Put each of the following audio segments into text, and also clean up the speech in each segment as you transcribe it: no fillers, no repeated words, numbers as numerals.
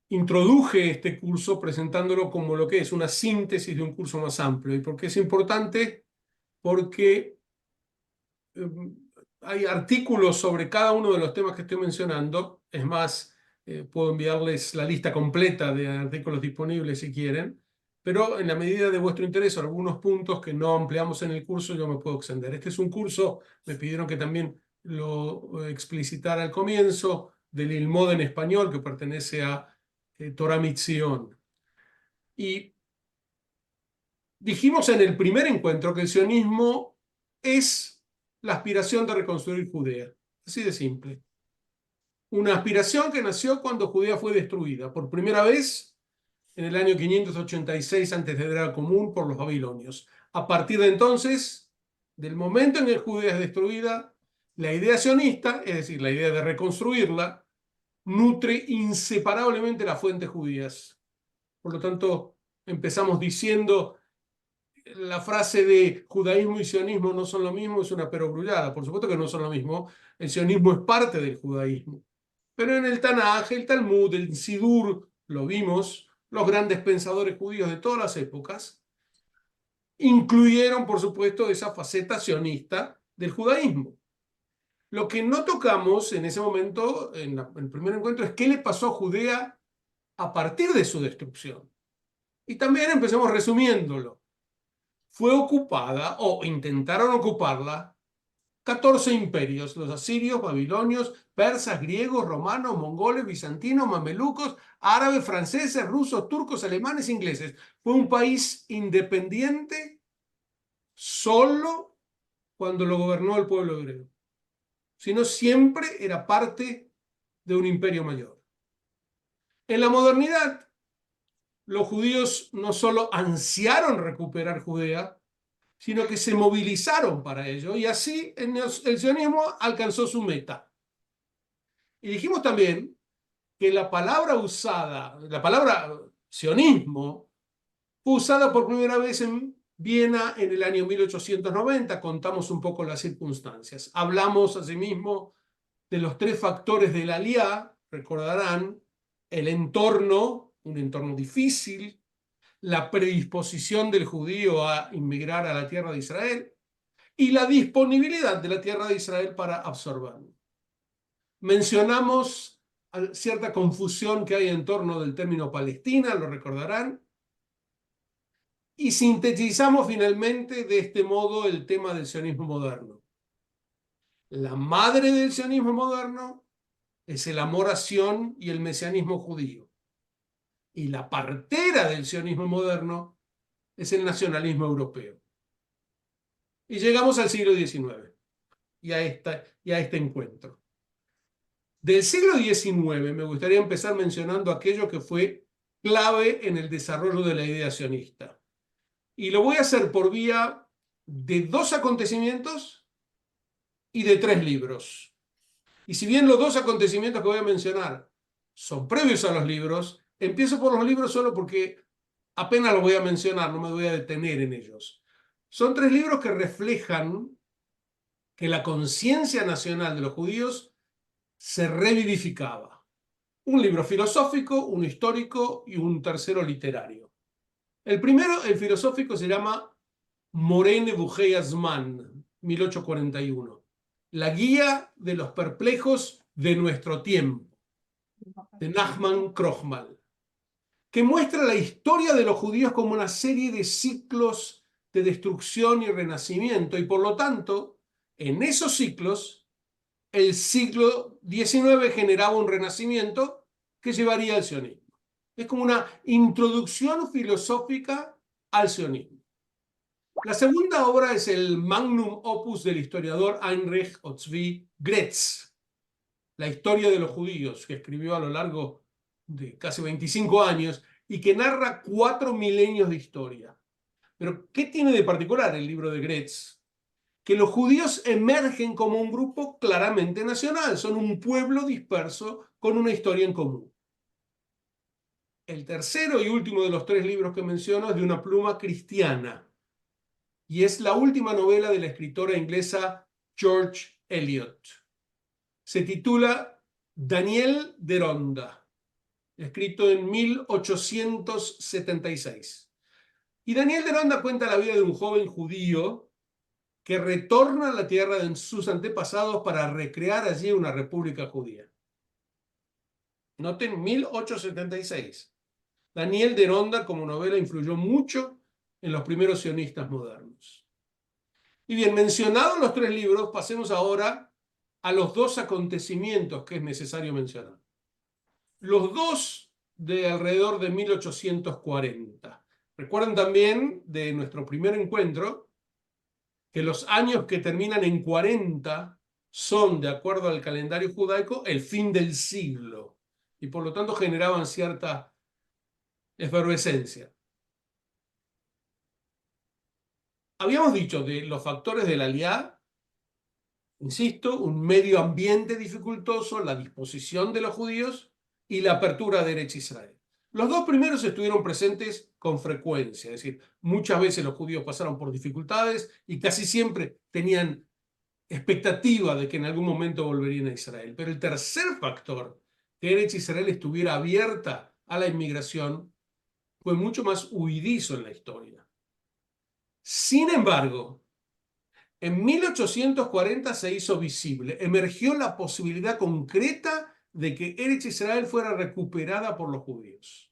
introduje este curso presentándolo como lo que es una síntesis de un curso más amplio. ¿Y por qué es importante? Porque eh, hay artículos sobre cada uno de los temas que estoy mencionando. Es más, puedo enviarles la lista completa de artículos disponibles si quieren, pero en la medida de vuestro interés, algunos puntos que no ampliamos en el curso, yo me puedo extender. Este es un curso, me pidieron que también lo explicitara al comienzo, del Ilmod en español, que pertenece a Torah Mitzion. Y dijimos en el primer encuentro que el sionismo es la aspiración de reconstruir Judea. Así de simple. Una aspiración que nació cuando Judea fue destruida por primera vez en el año 586 antes de la Era Común por los babilonios. A partir de entonces, del momento en que Judea es destruida, la idea sionista, es decir, la idea de reconstruirla, nutre inseparablemente las fuentes judías. Por lo tanto, empezamos diciendo la frase de judaísmo y sionismo no son lo mismo, es una perogrullada. Por supuesto que no son lo mismo. El sionismo es parte del judaísmo. Pero en el Tanaj, el Talmud, el Sidur, lo vimos, los grandes pensadores judíos de todas las épocas incluyeron, por supuesto, esa faceta sionista del judaísmo. Lo que no tocamos en ese momento, en el primer encuentro, es qué le pasó a Judea a partir de su destrucción. Y también empecemos resumiéndolo. Fue ocupada, o intentaron ocuparla, 14 imperios: los asirios, babilonios, persas, griegos, romanos, mongoles, bizantinos, mamelucos, árabes, franceses, rusos, turcos, alemanes, ingleses. Fue un país independiente solo cuando lo gobernó el pueblo hebreo. Sino siempre era parte de un imperio mayor. En la modernidad, los judíos no solo ansiaron recuperar Judea, sino que se movilizaron para ello, y así el sionismo alcanzó su meta. Y dijimos también que la palabra usada, la palabra sionismo, fue usada por primera vez en Viena en el año 1890. Contamos un poco las circunstancias. Hablamos asimismo de los tres factores de la Aliyá, recordarán: el entorno, un entorno difícil, la predisposición del judío a inmigrar a la tierra de Israel y la disponibilidad de la tierra de Israel para absorberlo. Mencionamos cierta confusión que hay en torno del término Palestina, lo recordarán, y sintetizamos finalmente de este modo el tema del sionismo moderno. La madre del sionismo moderno es el amor a Sion y el mesianismo judío. Y la partera del sionismo moderno es el nacionalismo europeo. Y llegamos al siglo XIX y a este encuentro. Del siglo XIX me gustaría empezar mencionando aquello que fue clave en el desarrollo de la idea sionista. Y lo voy a hacer por vía de dos acontecimientos y de tres libros. Y si bien los dos acontecimientos que voy a mencionar son previos a los libros, empiezo por los libros solo porque apenas los voy a mencionar, no me voy a detener en ellos. Son tres libros que reflejan que la conciencia nacional de los judíos se revivificaba. Un libro filosófico, uno histórico y un tercero literario. El primero, el filosófico, se llama Moreh Nebuchei Azman, 1841. La guía de los perplejos de nuestro tiempo, de Nachman Krochmal, que muestra la historia de los judíos como una serie de ciclos de destrucción y renacimiento, y por lo tanto, en esos ciclos, el siglo XIX generaba un renacimiento que llevaría al sionismo. Es como una introducción filosófica al sionismo. La segunda obra es el magnum opus del historiador Heinrich Otzvi Gretz, La historia de los judíos, que escribió a lo largo de casi 25 años y que narra 4 milenios de historia. Pero, ¿qué tiene de particular el libro de Gretz? Que los judíos emergen como un grupo claramente nacional, son un pueblo disperso con una historia en común. El tercero y último de los tres libros que menciono es de una pluma cristiana, y es la última novela de la escritora inglesa George Eliot. Se titula Daniel Deronda. escrito en 1876. Y Daniel Deronda cuenta la vida de un joven judío que retorna a la tierra de sus antepasados para recrear allí una república judía. Noten, 1876. Daniel Deronda como novela influyó mucho en los primeros sionistas modernos. Y bien, mencionados los tres libros, pasemos ahora a los dos acontecimientos que es necesario mencionar. Los dos de alrededor de 1840. Recuerden también de nuestro primer encuentro que los años que terminan en 40 son, de acuerdo al calendario judaico, el fin del siglo y por lo tanto generaban cierta efervescencia. Habíamos dicho de los factores de la Aliá, insisto, un medio ambiente dificultoso, la disposición de los judíos y la apertura de Eretz Israel. Los dos primeros estuvieron presentes con frecuencia, es decir, muchas veces los judíos pasaron por dificultades y casi siempre tenían expectativa de que en algún momento volverían a Israel. Pero el tercer factor, que Eretz Israel estuviera abierta a la inmigración, fue mucho más huidizo en la historia. Sin embargo, en 1840 se hizo visible, emergió la posibilidad concreta de que Eretz Israel fuera recuperada por los judíos.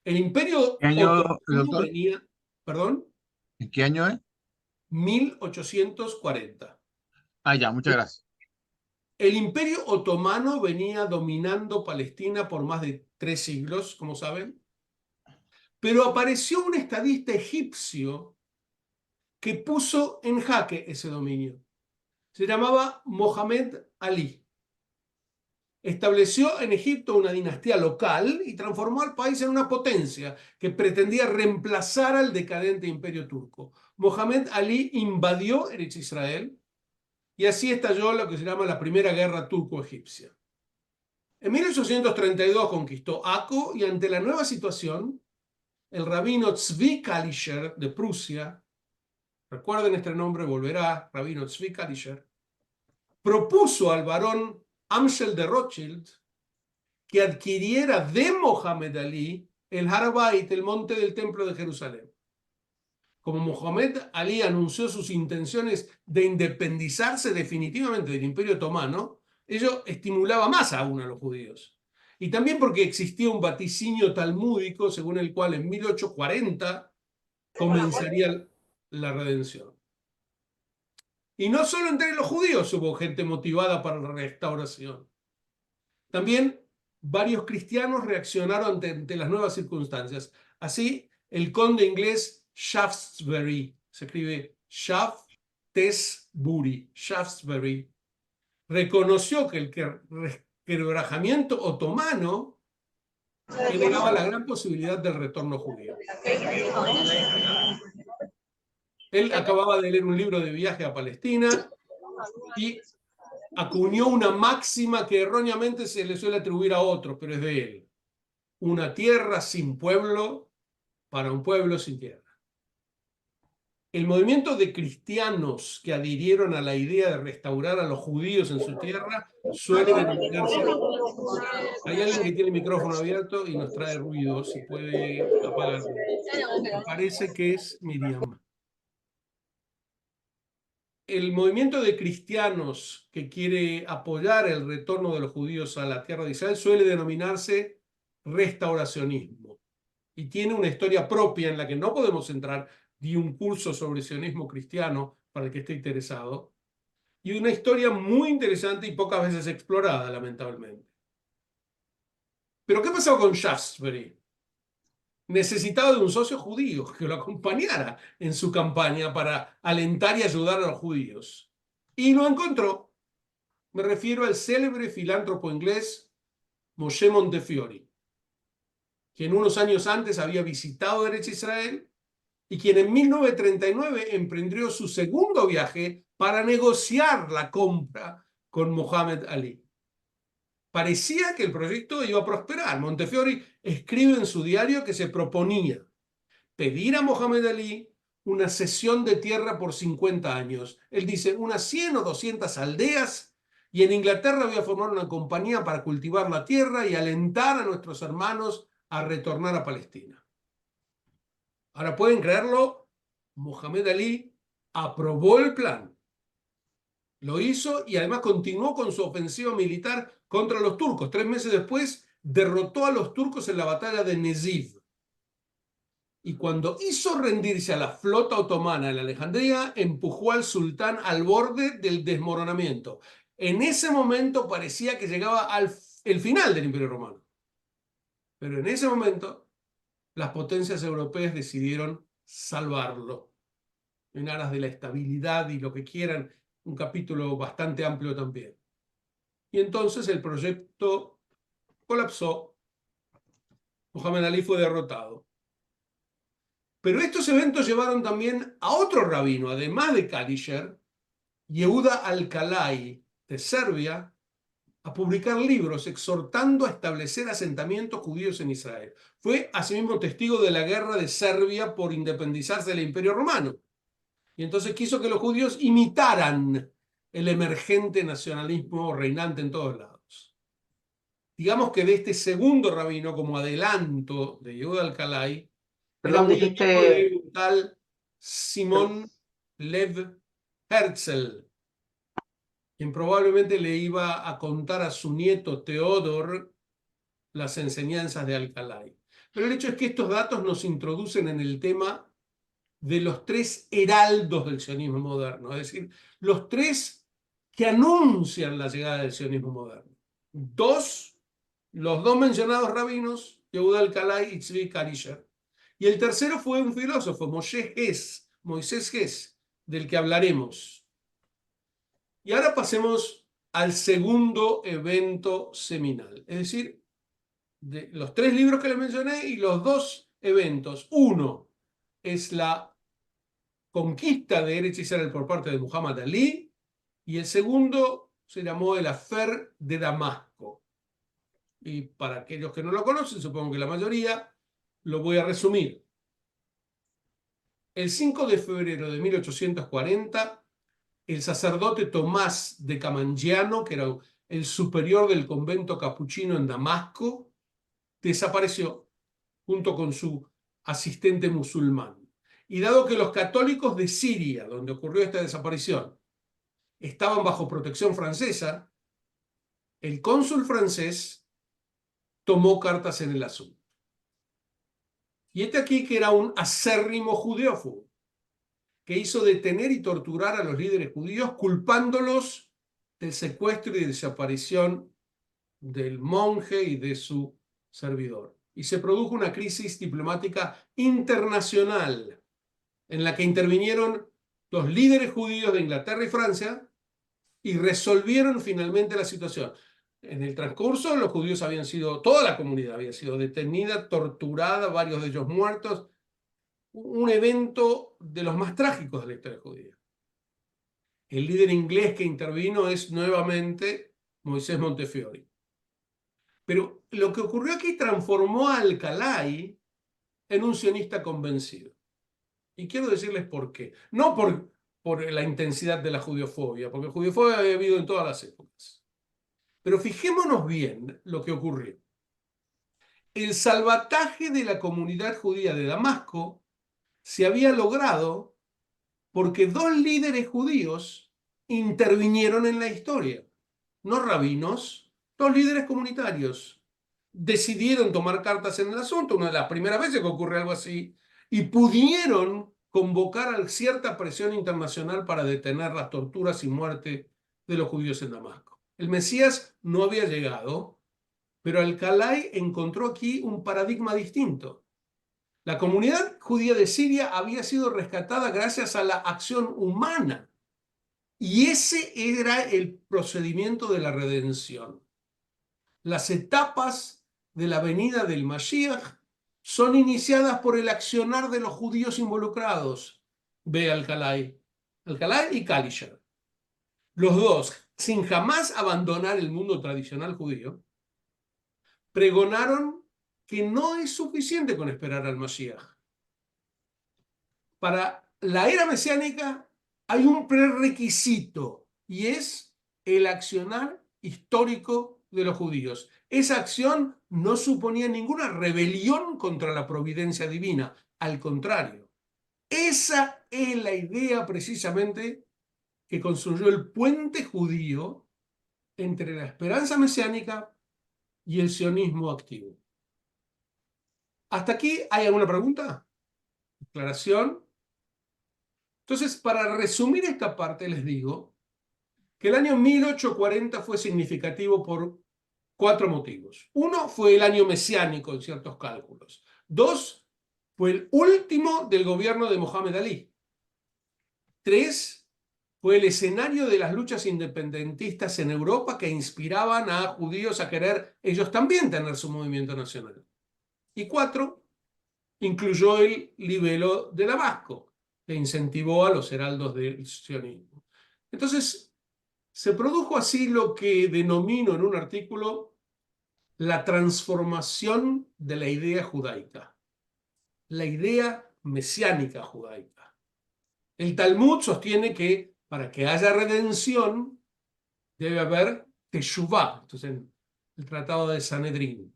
El imperio ¿Qué año, otomano doctor? venía, perdón, ¿En qué año es? 1840. Ah, ya, muchas gracias. El imperio otomano venía dominando Palestina por más de 3 siglos, como saben, pero apareció un estadista egipcio que puso en jaque ese dominio. Se llamaba Mohamed Ali. Estableció en Egipto una dinastía local y transformó al país en una potencia que pretendía reemplazar al decadente imperio turco. Mohamed Ali invadió Eretz Israel y así estalló lo que se llama la Primera Guerra Turco-Egipcia. En 1832 conquistó Akko y ante la nueva situación, el rabino Tzvi Kalischer de Prusia, recuerden este nombre, volverá, rabino Tzvi Kalischer, propuso al barón Amschel de Rothschild que adquiriera de Mohamed Ali el Har Bait, el monte del templo de Jerusalén. Como Mohamed Ali anunció sus intenciones de independizarse definitivamente del Imperio Otomano, ello estimulaba más aún a los judíos. Y también porque existía un vaticinio talmúdico según el cual en 1840 comenzaría la redención. Y no solo entre los judíos hubo gente motivada para la restauración. También varios cristianos reaccionaron ante las nuevas circunstancias. Así, el conde inglés Shaftesbury, se escribe Shaftesbury, Shaftesbury, reconoció que el quebrantamiento otomano generaba la gran posibilidad del retorno judío. Él acababa de leer un libro de viaje a Palestina y acuñó una máxima que erróneamente se le suele atribuir a otros, pero es de él. Una tierra sin pueblo para un pueblo sin tierra. El movimiento de cristianos que adhirieron a la idea de restaurar a los judíos en su tierra suele denominarse... Hay alguien que tiene el micrófono abierto y nos trae ruido, si puede apagarlo. Me parece que es Miriam. El movimiento de cristianos que quiere apoyar el retorno de los judíos a la tierra de Israel suele denominarse restauracionismo y tiene una historia propia en la que no podemos entrar. Di un curso sobre sionismo cristiano para el que esté interesado y una historia muy interesante y pocas veces explorada, lamentablemente. Pero ¿qué pasó con Shaftesbury? Necesitaba de un socio judío que lo acompañara en su campaña para alentar y ayudar a los judíos. Y lo encontró. Me refiero al célebre filántropo inglés Moshe Montefiore, quien unos años antes había visitado Eretz Israel y quien en 1939 emprendió su segundo viaje para negociar la compra con Mohamed Ali. Parecía que el proyecto iba a prosperar. Montefiore escribe en su diario que se proponía pedir a Mohamed Ali una cesión de tierra por 50 años. Él dice, unas 100 o 200 aldeas Y en Inglaterra voy a formar una compañía para cultivar la tierra y alentar a nuestros hermanos a retornar a Palestina. Ahora, ¿pueden creerlo? Mohamed Ali aprobó el plan, lo hizo y además continuó con su ofensiva militar contra los turcos. 3 meses después, derrotó a los turcos en la batalla de Neziv. Y cuando hizo rendirse a la flota otomana en Alejandría, empujó al sultán al borde del desmoronamiento. En ese momento parecía que llegaba el final del Imperio Romano. Pero en ese momento, las potencias europeas decidieron salvarlo, en aras de la estabilidad y lo que quieran, un capítulo bastante amplio también. Y entonces el proyecto colapsó. Muhammad Ali fue derrotado. Pero estos eventos llevaron también a otro rabino, además de Kalischer, Yehuda Alcalay, de Serbia, a publicar libros exhortando a establecer asentamientos judíos en Israel. Fue asimismo testigo de la guerra de Serbia por independizarse del Imperio Romano. Y entonces quiso que los judíos imitaran el emergente nacionalismo reinante en todos lados. Digamos que de este segundo rabino, como adelanto de Yehuda Alcalay, era Perdón, muy amigo de dijiste, un tal Simón Lev Herzl, quien probablemente le iba a contar a su nieto Teodor las enseñanzas de Alcalay. Pero el hecho es que estos datos nos introducen en el tema de los tres heraldos del sionismo moderno, es decir, los tres que anuncian la llegada del sionismo moderno. Los dos mencionados rabinos, Yehuda Alcalay y Tzvi Kalischer. Y el tercero fue un filósofo, Moisés Hess, del que hablaremos. Y ahora pasemos al segundo evento seminal, es decir, de los 3 libros que les mencioné y los 2 eventos. Uno es la conquista de Eretz Israel por parte de Muhammad Ali y el segundo se llamó el Afer de Damasco. Y para aquellos que no lo conocen, supongo que la mayoría, lo voy a resumir. El 5 de febrero de 1840, el sacerdote Tomás de Camangiano, que era el superior del convento capuchino en Damasco, desapareció junto con su asistente musulmán. Y dado que los católicos de Siria, donde ocurrió esta desaparición, estaban bajo protección francesa, el cónsul francés tomó cartas en el asunto. Y este aquí que era un acérrimo judeófobo, que hizo detener y torturar a los líderes judíos, culpándolos del secuestro y desaparición del monje y de su servidor. Y se produjo una crisis diplomática internacional en la que intervinieron los líderes judíos de Inglaterra y Francia y resolvieron finalmente la situación. En el transcurso, los judíos habían sido, toda la comunidad había sido detenida, torturada, varios de ellos muertos. Un evento de los más trágicos de la historia judía. El líder inglés que intervino es nuevamente Moisés Montefiore. Pero lo que ocurrió aquí transformó a Alcalay en un sionista convencido. Y quiero decirles por qué. No por la intensidad de la judiofobia, porque judiofobia había habido en todas las épocas. Pero fijémonos bien lo que ocurrió. El salvataje de la comunidad judía de Damasco se había logrado porque 2 líderes judíos intervinieron en la historia. No rabinos, 2 líderes comunitarios. Decidieron tomar cartas en el asunto, una de las primeras veces que ocurre algo así, y pudieron convocar a cierta presión internacional para detener las torturas y muerte de los judíos en Damasco. El Mesías no había llegado, pero Alcalay encontró aquí un paradigma distinto. La comunidad judía de Siria había sido rescatada gracias a la acción humana. Y ese era el procedimiento de la redención. Las etapas de la venida del Mashiach son iniciadas por el accionar de los judíos involucrados. Ve Alcalay y Kalischer. Los dos, sin jamás abandonar el mundo tradicional judío, pregonaron que no es suficiente con esperar al Mashiach. Para la era mesiánica hay un prerequisito y es el accionar histórico de los judíos. Esa acción no suponía ninguna rebelión contra la providencia divina, al contrario. Esa es la idea precisamente que construyó el puente judío entre la esperanza mesiánica y el sionismo activo. ¿Hasta aquí hay alguna pregunta? ¿Aclaración? Entonces, para resumir esta parte, les digo que el año 1840 fue significativo por 4 motivos. Uno, fue el año mesiánico en ciertos cálculos. 2, fue el último del gobierno de Mohamed Ali. 3, fue el escenario de las luchas independentistas en Europa que inspiraban a judíos a querer ellos también tener su movimiento nacional. Y 4, incluyó el libelo de Damasco, que incentivó a los heraldos del sionismo. Entonces, se produjo así lo que denomino en un artículo la transformación de la idea judaica, la idea mesiánica judaica. El Talmud sostiene que para que haya redención debe haber teshuvá, entonces en el tratado de Sanedrín,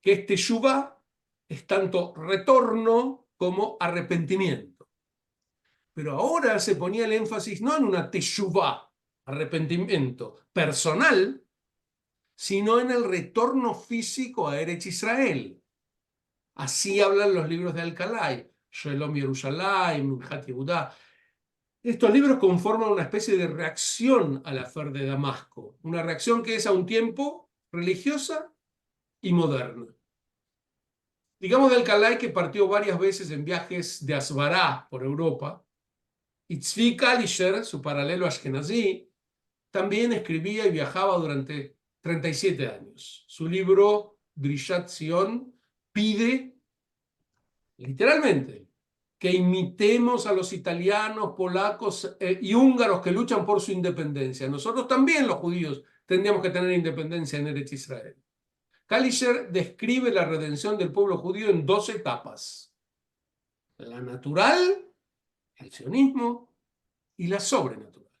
que este teshuvá es tanto retorno como arrepentimiento. Pero ahora se ponía el énfasis no en una teshuvá, arrepentimiento personal, sino en el retorno físico a Eretz Israel. Así hablan los libros de Alcalay, Shalom Yerushalayim, Minhat Yehudá. Estos libros conforman una especie de reacción a la Fer de Damasco, una reacción que es a un tiempo religiosa y moderna. Digamos de Alcalay que partió varias veces en viajes de Asbará por Europa, y Tzvi Kalischer, su paralelo ashkenazí, también escribía y viajaba durante 37 años. Su libro, Drishat Zion, pide, literalmente, que imitemos a los italianos, polacos y húngaros que luchan por su independencia. Nosotros también, los judíos, tendríamos que tener independencia en Eretz Israel. Kalischer describe la redención del pueblo judío en 2 etapas: la natural, el sionismo, y la sobrenatural.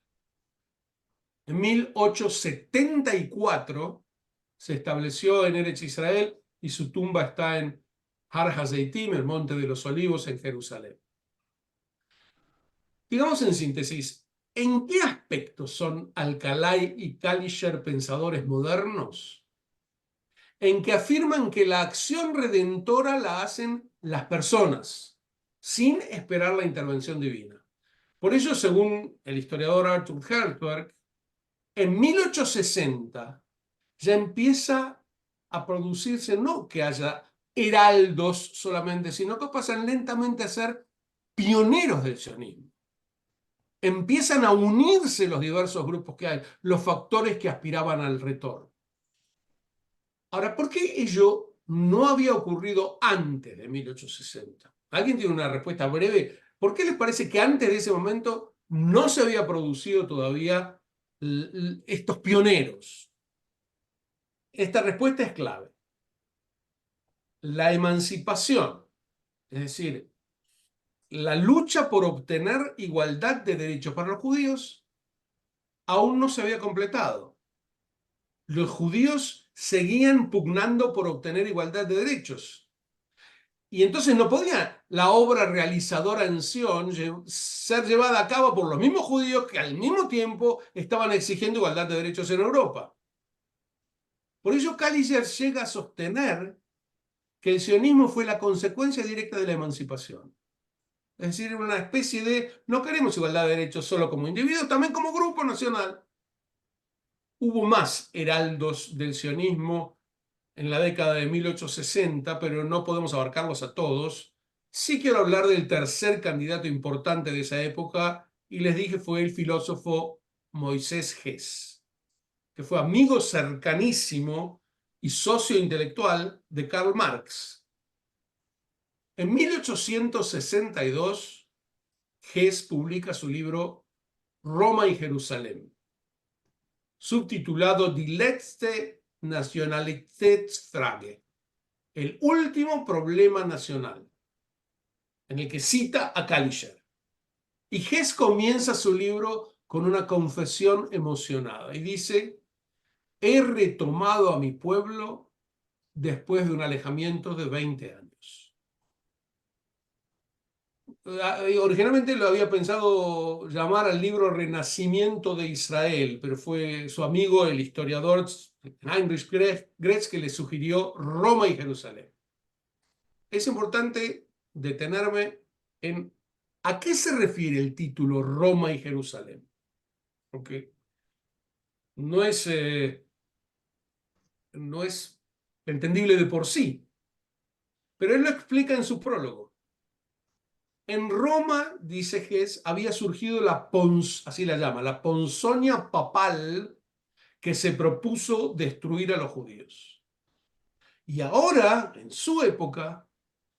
En 1874 se estableció en Eretz Israel y su tumba está en Har HaZeitim, el Monte de los Olivos, en Jerusalén. Digamos en síntesis, ¿en qué aspectos son Alcalay y Kalischer pensadores modernos? En que afirman que la acción redentora la hacen las personas, sin esperar la intervención divina. Por ello, según el historiador Arthur Hertzberg, en 1860 ya empieza a producirse, no que haya heraldos solamente, sino que pasan lentamente a ser pioneros del sionismo. Empiezan a unirse los diversos grupos que hay, los factores que aspiraban al retorno. Ahora, ¿por qué ello no había ocurrido antes de 1860? ¿Alguien tiene una respuesta breve? ¿Por qué les parece que antes de ese momento no se había producido todavía estos pioneros? Esta respuesta es clave. La emancipación, es decir, la lucha por obtener igualdad de derechos para los judíos, aún no se había completado. Los judíos seguían pugnando por obtener igualdad de derechos. Y entonces no podía la obra realizadora en Sion ser llevada a cabo por los mismos judíos que al mismo tiempo estaban exigiendo igualdad de derechos en Europa. Por ello, Kalischer llega a sostener que el sionismo fue la consecuencia directa de la emancipación. Es decir, una especie de, no queremos igualdad de derechos solo como individuos, también como grupo nacional. Hubo más heraldos del sionismo en la década de 1860, pero no podemos abarcarlos a todos. Sí quiero hablar del tercer candidato importante de esa época, y les dije fue el filósofo Moisés Hess, que fue amigo cercanísimo y socio intelectual de Karl Marx. En 1862, Hess publica su libro Roma y Jerusalén, subtitulado Die letzte Nationalitätsfrage, el último problema nacional, en el que cita a Kalischer. Y Hess comienza su libro con una confesión emocionada y dice: he retomado a mi pueblo después de un alejamiento de 20 años. Originalmente lo había pensado llamar al libro Renacimiento de Israel, pero fue su amigo, el historiador Heinrich Gretz, que le sugirió Roma y Jerusalén. Es importante detenerme en a qué se refiere el título Roma y Jerusalén, porque no es, no es entendible de por sí, pero él lo explica en su prólogo. En Roma, dice Hess, había surgido así la llama, la ponzoña papal que se propuso destruir a los judíos. Y ahora, en su época,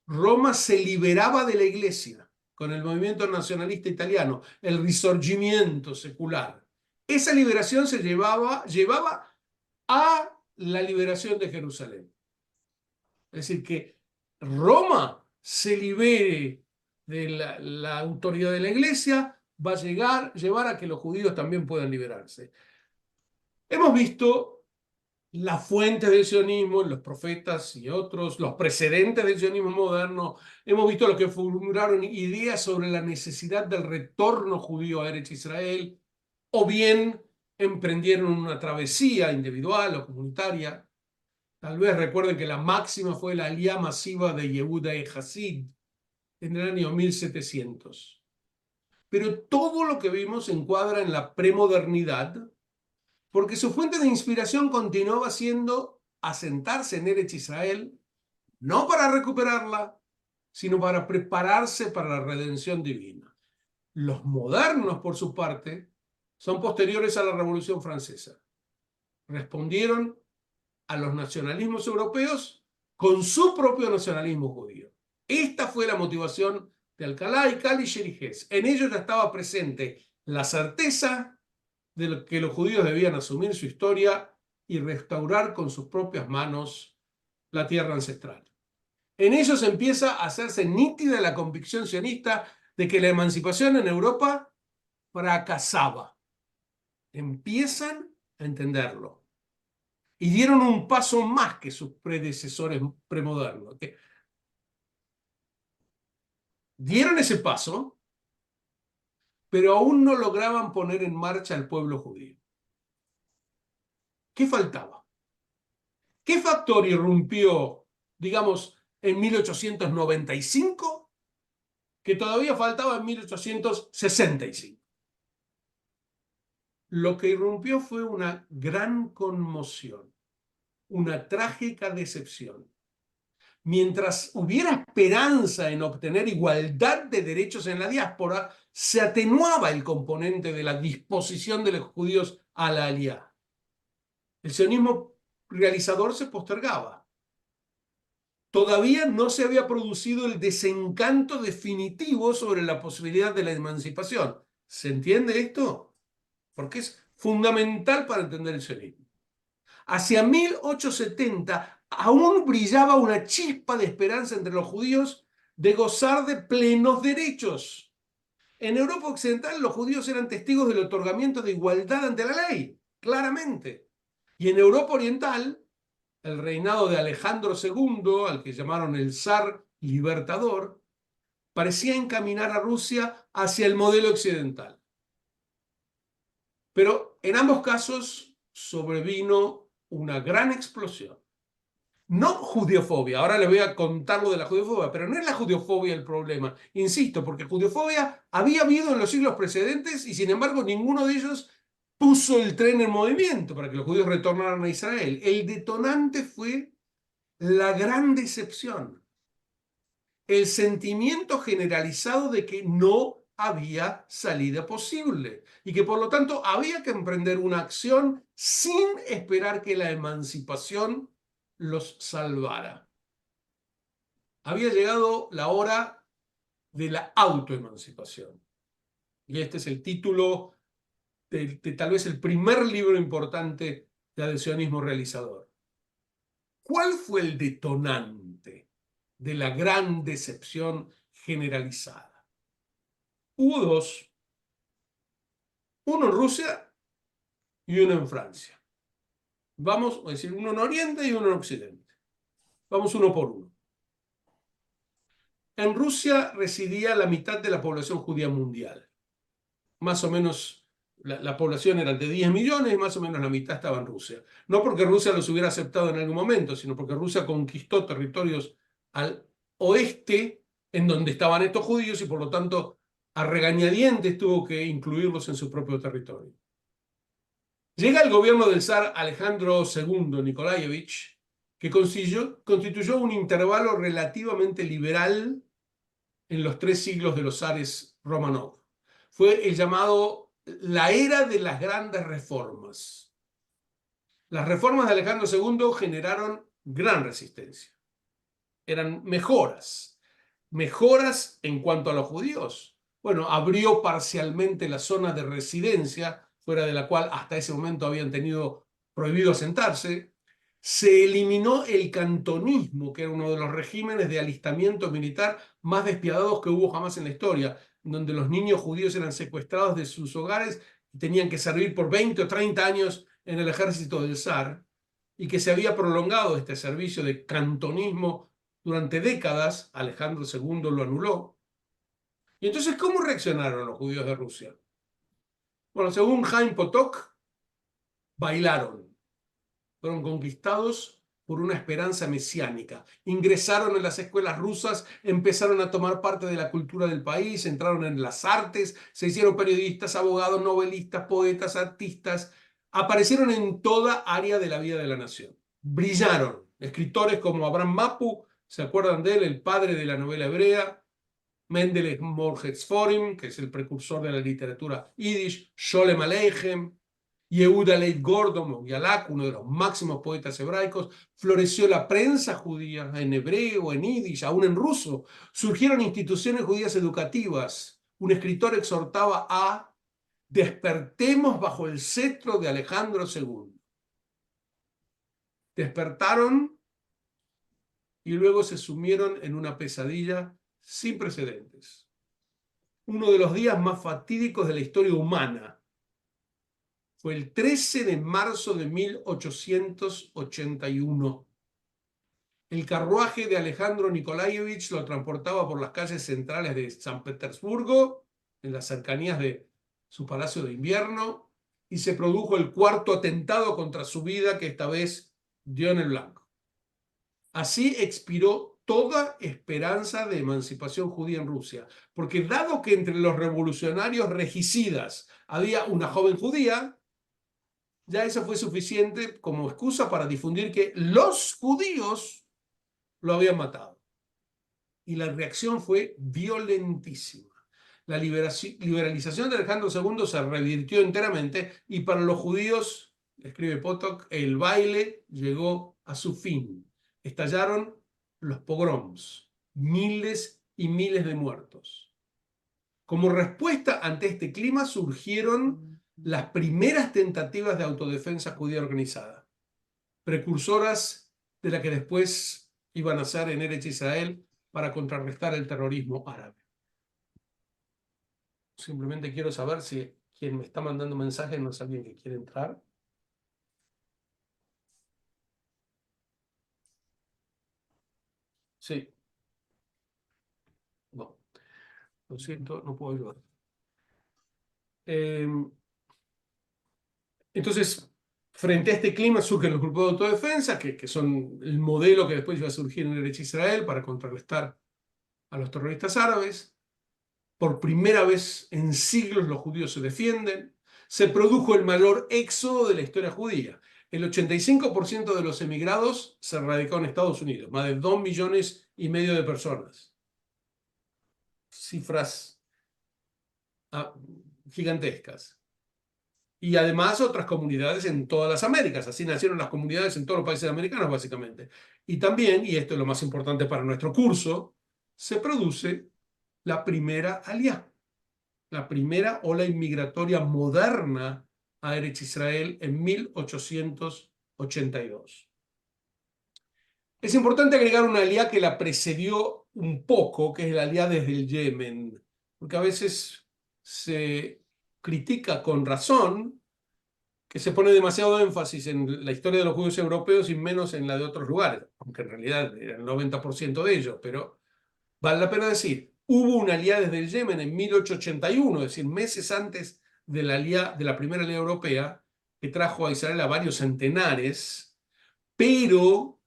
Roma se liberaba de la iglesia con el movimiento nacionalista italiano, el Risorgimiento secular. Esa liberación se llevaba a la liberación de Jerusalén. Es decir, que Roma se libere de la autoridad de la iglesia, va a llevar a que los judíos también puedan liberarse. Hemos visto las fuentes del sionismo, los profetas y otros, los precedentes del sionismo moderno. Hemos visto los que formularon ideas sobre la necesidad del retorno judío a Eretz Israel, o bien emprendieron una travesía individual o comunitaria. Tal vez recuerden que la máxima fue la alía masiva de Yehuda y Hasid en el año 1700. Pero todo lo que vimos se encuadra en la premodernidad, porque su fuente de inspiración continuaba siendo asentarse en Eretz Israel, no para recuperarla, sino para prepararse para la redención divina. Los modernos, por su parte, son posteriores a la Revolución Francesa. Respondieron a los nacionalismos europeos con su propio nacionalismo judío. Esta fue la motivación de Alcalá y Kalischer y Hess. En ellos ya estaba presente la certeza de que los judíos debían asumir su historia y restaurar con sus propias manos la tierra ancestral. En ellos empieza a hacerse nítida la convicción sionista de que la emancipación en Europa fracasaba. Empiezan a entenderlo. Y dieron un paso más que sus predecesores premodernos. Dieron ese paso, pero aún no lograban poner en marcha al pueblo judío. ¿Qué faltaba? ¿Qué factor irrumpió, digamos, en 1895 que todavía faltaba en 1865? Lo que irrumpió fue una gran conmoción, una trágica decepción. Mientras hubiera esperanza en obtener igualdad de derechos en la diáspora, se atenuaba el componente de la disposición de los judíos a la alianza. El sionismo realizador se postergaba. Todavía no se había producido el desencanto definitivo sobre la posibilidad de la emancipación. ¿Se entiende esto? Porque es fundamental para entender el sionismo. Hacia 1870 aún brillaba una chispa de esperanza entre los judíos de gozar de plenos derechos. En Europa Occidental los judíos eran testigos del otorgamiento de igualdad ante la ley, claramente. Y en Europa Oriental, el reinado de Alejandro II, al que llamaron el zar libertador, parecía encaminar a Rusia hacia el modelo occidental. Pero en ambos casos sobrevino una gran explosión. No judiofobia, ahora les voy a contar lo de la judiofobia, pero no es la judiofobia el problema, insisto, porque judiofobia había habido en los siglos precedentes y sin embargo ninguno de ellos puso el tren en movimiento para que los judíos retornaran a Israel. El detonante fue la gran decepción, el sentimiento generalizado de que no había salida posible y que por lo tanto había que emprender una acción sin esperar que la emancipación los salvara. Había llegado la hora de la autoemancipación. Y este es el título de tal vez el primer libro importante del sionismo realizador. ¿Cuál fue el detonante de la gran decepción generalizada? Hubo dos. uno en Rusia y uno en Francia. Vamos a decir, uno en Oriente y uno en Occidente. Vamos uno por uno. En Rusia residía la mitad de la población judía mundial. Más o menos, la población era de 10 millones y más o menos la mitad estaba en Rusia. No porque Rusia los hubiera aceptado en algún momento, sino porque Rusia conquistó territorios al oeste en donde estaban estos judíos y por lo tanto a regañadientes tuvo que incluirlos en su propio territorio. Llega el gobierno del zar Alejandro II Nikolaevich, que constituyó un intervalo relativamente liberal en los 3 siglos de los zares Romanov. Fue el llamado la era de las grandes reformas. Las reformas de Alejandro II generaron gran resistencia. Eran mejoras. Mejoras en cuanto a los judíos. Bueno, abrió parcialmente la zona de residencia, fuera de la cual hasta ese momento habían tenido prohibido asentarse. Se eliminó el cantonismo, que era uno de los regímenes de alistamiento militar más despiadados que hubo jamás en la historia, donde los niños judíos eran secuestrados de sus hogares y tenían que servir por 20 o 30 años en el ejército del zar, y que se había prolongado este servicio de cantonismo durante décadas. Alejandro II lo anuló. Y entonces, ¿cómo reaccionaron los judíos de Rusia? Bueno, según Chaim Potok, bailaron. Fueron conquistados por una esperanza mesiánica. Ingresaron en las escuelas rusas, empezaron a tomar parte de la cultura del país, entraron en las artes, se hicieron periodistas, abogados, novelistas, poetas, artistas. Aparecieron en toda área de la vida de la nación. Brillaron. Escritores como Abraham Mapu, ¿se acuerdan de él? El padre de la novela hebrea. Mendele Morgetsforim, que es el precursor de la literatura yiddish. Sholem Aleichem. Yehuda Leib Gordon o Yalak, uno de los máximos poetas hebraicos. Floreció la prensa judía en hebreo, en yiddish, aún en ruso. Surgieron instituciones judías educativas. Un escritor exhortaba a despertemos bajo el cetro de Alejandro II. Despertaron y luego se sumieron en una pesadilla sin precedentes. Uno de los días más fatídicos de la historia humana. Fue el 13 de marzo de 1881. El carruaje de Alejandro Nikolaevich lo transportaba por las calles centrales de San Petersburgo, en las cercanías de su palacio de invierno, y se produjo el cuarto atentado contra su vida, que esta vez dio en el blanco. Así expiró toda esperanza de emancipación judía en Rusia, porque dado que entre los revolucionarios regicidas había una joven judía, ya eso fue suficiente como excusa para difundir que los judíos lo habían matado. Y la reacción fue violentísima. La liberalización de Alejandro II se revirtió enteramente y para los judíos, escribe Potok, el baile llegó a su fin. Estallaron los pogroms, miles y miles de muertos. Como respuesta ante este clima surgieron las primeras tentativas de autodefensa judía organizada, precursoras de la que después iban a ser en Eretz Israel para contrarrestar el terrorismo árabe. Simplemente quiero saber si quien me está mandando mensajes no es alguien que quiere entrar. Sí. No, lo siento, no puedo ayudar. Entonces, frente a este clima surgen los grupos de autodefensa, que son el modelo que después iba a surgir en Eretz Israel para contrarrestar a los terroristas árabes. Por primera vez en siglos los judíos se defienden. Se produjo el mayor éxodo de la historia judía. El 85% de los emigrados se radicó en Estados Unidos, más de 2,5 millones de personas. Cifras gigantescas. Y además otras comunidades en todas las Américas. Así nacieron las comunidades en todos los países americanos, básicamente. Y también, y esto es lo más importante para nuestro curso, se produce la primera aliyá, la primera ola inmigratoria moderna a Eretz Israel en 1882. Es importante agregar una aliyá que la precedió un poco, que es la aliyá desde el Yemen, porque a veces se critica con razón que se pone demasiado énfasis en la historia de los judíos europeos y menos en la de otros lugares, aunque en realidad era el 90% de ellos, pero vale la pena decir, hubo una alianza desde el Yemen en 1881, es decir, meses antes de la primera alianza europea, que trajo a Israel a varios centenares, pero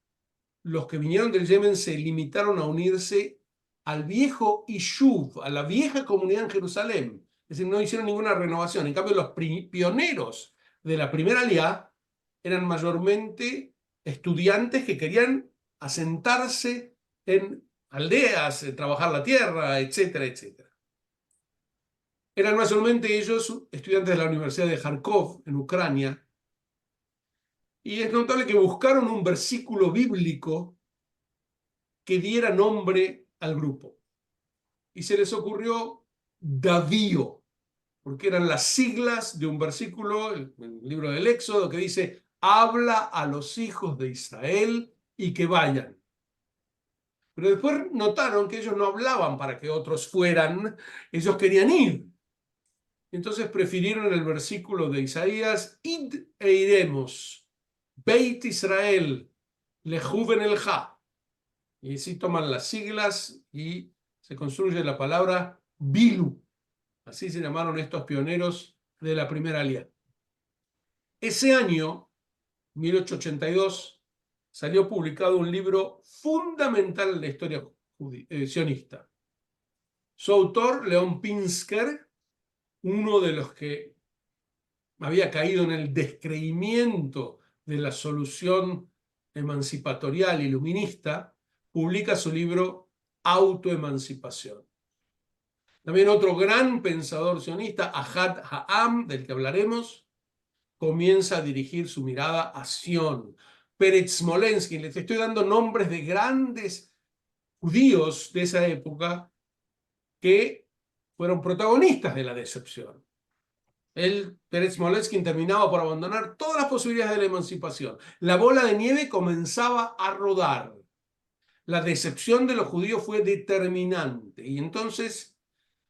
los que vinieron del Yemen se limitaron a unirse al viejo Ishuv, a la vieja comunidad en Jerusalén. Es decir, no hicieron ninguna renovación. En cambio, los pioneros de la primera aliá eran mayormente estudiantes que querían asentarse en aldeas, trabajar la tierra, etcétera, etcétera. Eran mayormente ellos estudiantes de la Universidad de Kharkov, en Ucrania, y es notable que buscaron un versículo bíblico que diera nombre al grupo. Y se les ocurrió Davío, porque eran las siglas de un versículo, el libro del Éxodo, que dice, habla a los hijos de Israel y que vayan. Pero después notaron que ellos no hablaban para que otros fueran, ellos querían ir. Entonces prefirieron el versículo de Isaías, id e iremos, Beit Israel, lejuven el ja. Y así toman las siglas y se construye la palabra Bilu. Así se llamaron estos pioneros de la primera alianza. Ese año, 1882, salió publicado un libro fundamental en la historia sionista. Su autor, León Pinsker, uno de los que había caído en el descreimiento de la solución emancipatorial iluminista, publica su libro Autoemancipación. También otro gran pensador sionista, Ahad Ha'am, del que hablaremos, comienza a dirigir su mirada a Sion. Peretz Smolensky, les estoy dando nombres de grandes judíos de esa época que fueron protagonistas de la decepción. Peretz Smolensky terminaba por abandonar todas las posibilidades de la emancipación. La bola de nieve comenzaba a rodar. La decepción de los judíos fue determinante. Y entonces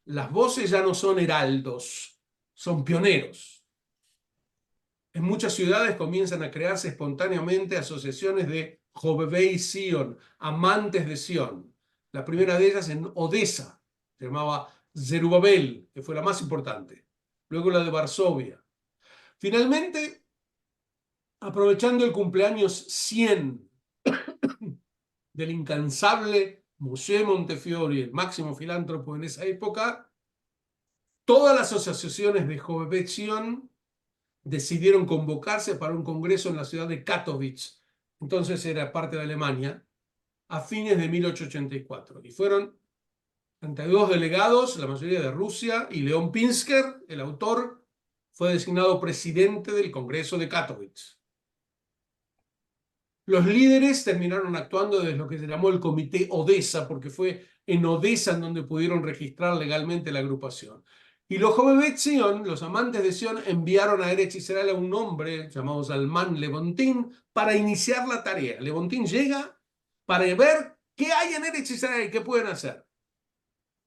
las voces ya no son heraldos, son pioneros. En muchas ciudades comienzan a crearse espontáneamente asociaciones de Jovevei Sion, amantes de Sion. La primera de ellas en Odessa, se llamaba Zerubabel, que fue la más importante. Luego la de Varsovia. Finalmente, aprovechando el cumpleaños 100 del incansable Moshe Montefiore, el máximo filántropo en esa época, todas las asociaciones de Jovevei Sion decidieron convocarse para un congreso en la ciudad de Katowice, entonces era parte de Alemania, a fines de 1884. Y fueron 32 delegados, la mayoría de Rusia, y León Pinsker, el autor, fue designado presidente del Congreso de Katowice. Los líderes terminaron actuando desde lo que se llamó el Comité Odessa, porque fue en Odessa en donde pudieron registrar legalmente la agrupación. Y los Jovevei Sion, los amantes de Sion, enviaron a Eretz Israel a un hombre llamado Zalman Levontin para iniciar la tarea. Levontin llega para ver qué hay en Eretz Israel y qué pueden hacer.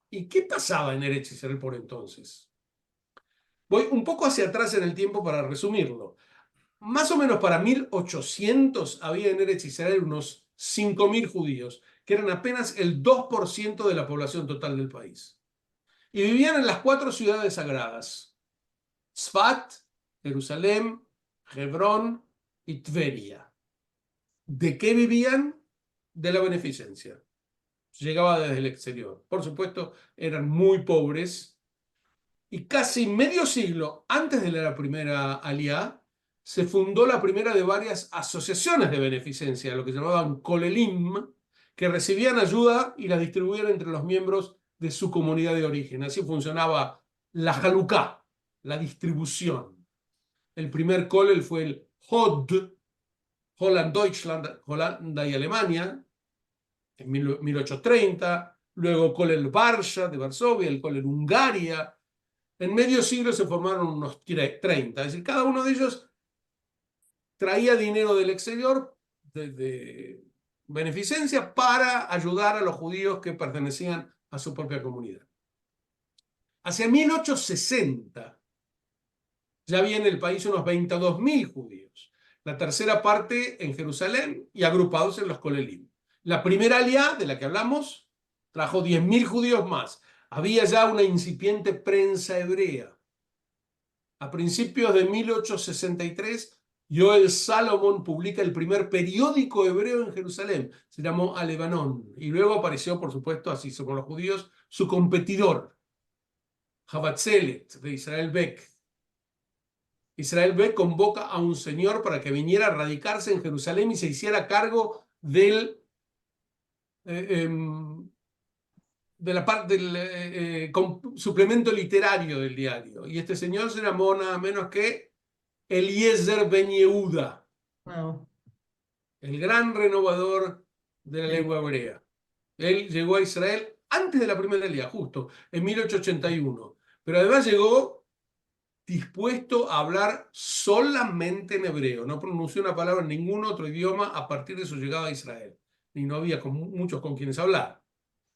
¿Y qué pasaba en Eretz Israel por entonces? Voy un poco hacia atrás en el tiempo para resumirlo. Más o menos para 1800 había en Eretz Israel unos 5.000 judíos, que eran apenas el 2% de la población total del país. Y vivían en las 4 ciudades sagradas: Tzfat, Jerusalén, Hebrón y Tveria. ¿De qué vivían? De la beneficencia. Llegaba desde el exterior. Por supuesto, eran muy pobres. Y casi medio siglo antes de la primera aliá, se fundó la primera de varias asociaciones de beneficencia, lo que llamaban Kolelim, que recibían ayuda y la distribuían entre los miembros de su comunidad de origen. Así funcionaba la Haluká, la distribución. El primer Kolel fue el HOD, Holland-Deutschland, Holanda y Alemania, en 1830, luego Kolel Varsha de Varsovia, el Kolel Hungaria. En medio siglo se formaron unos 30, es decir, cada uno de ellos traía dinero del exterior, de beneficencia, para ayudar a los judíos que pertenecían a su propia comunidad. Hacia 1860 Ya había en el país unos 22.000 judíos. La tercera parte en Jerusalén y agrupados en los Kolelim. La primera aliá, de la que hablamos, trajo 10.000 judíos más. Había ya una incipiente prensa hebrea. A principios de 1863, Joel Salomón publica el primer periódico hebreo en Jerusalén. Se llamó Alebanón. Y luego apareció, por supuesto, así como los judíos, su competidor, Habatzelet, de Israel Beck. Israel Beck convoca a un señor para que viniera a radicarse en Jerusalén y se hiciera cargo del, eh, de la parte del suplemento literario del diario. Y este señor se llamó nada menos que Eliezer Ben Yehuda, Wow. el gran renovador de la lengua hebrea. Él llegó a Israel antes de la primera Elías, justo en 1881, pero además llegó dispuesto a hablar solamente en hebreo, no pronunció una palabra en ningún otro idioma a partir de su llegada a Israel, y no había muchos con quienes hablar.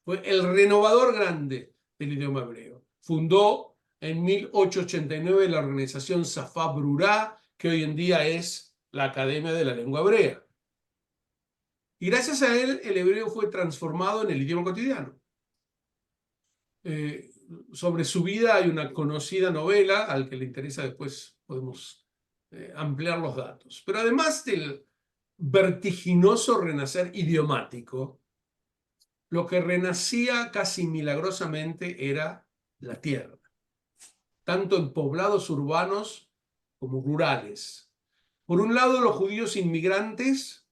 Fue el renovador grande del idioma hebreo. Fundó en 1889 la organización Safá Brurá, que hoy en día es la Academia de la Lengua Hebrea. Y gracias a él, el hebreo fue transformado en el idioma cotidiano. Sobre su vida hay una conocida novela, al que le interesa después podemos ampliar los datos. Pero además del vertiginoso renacer idiomático, lo que renacía casi milagrosamente era la tierra, tanto en poblados urbanos como rurales. Por un lado, los judíos inmigrantes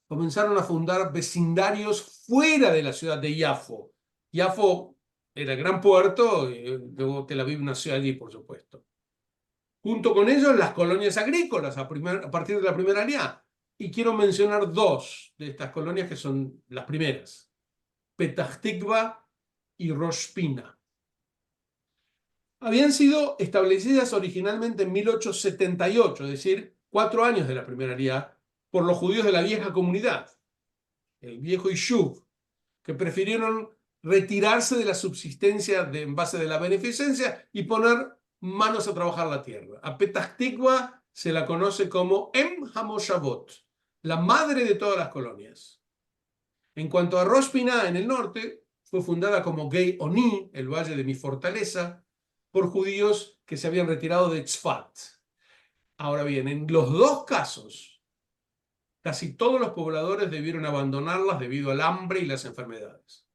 comenzaron a fundar vecindarios fuera de la ciudad de Yafo. Yafo era el gran puerto, y luego Tel Aviv nació allí, por supuesto. Junto con ellos, las colonias agrícolas a partir de la primera alianza. Y quiero mencionar dos de estas colonias que son las primeras: Petah Tikva y Rosh Pina. Habían sido establecidas originalmente en 1878, es decir, 4 años de la primera alianza, por los judíos de la vieja comunidad, el viejo Yishuv, que prefirieron retirarse de la subsistencia en base de la beneficencia y poner manos a trabajar la tierra. A Petah Tikva se la conoce como Em Hamoshavot, la madre de todas las colonias. En cuanto a Rosh Piná, en el norte, fue fundada como Gei Oni, el valle de mi fortaleza, por judíos que se habían retirado de Tzfat. Ahora bien, en los dos casos, casi todos los pobladores debieron abandonarlas debido al hambre y las enfermedades.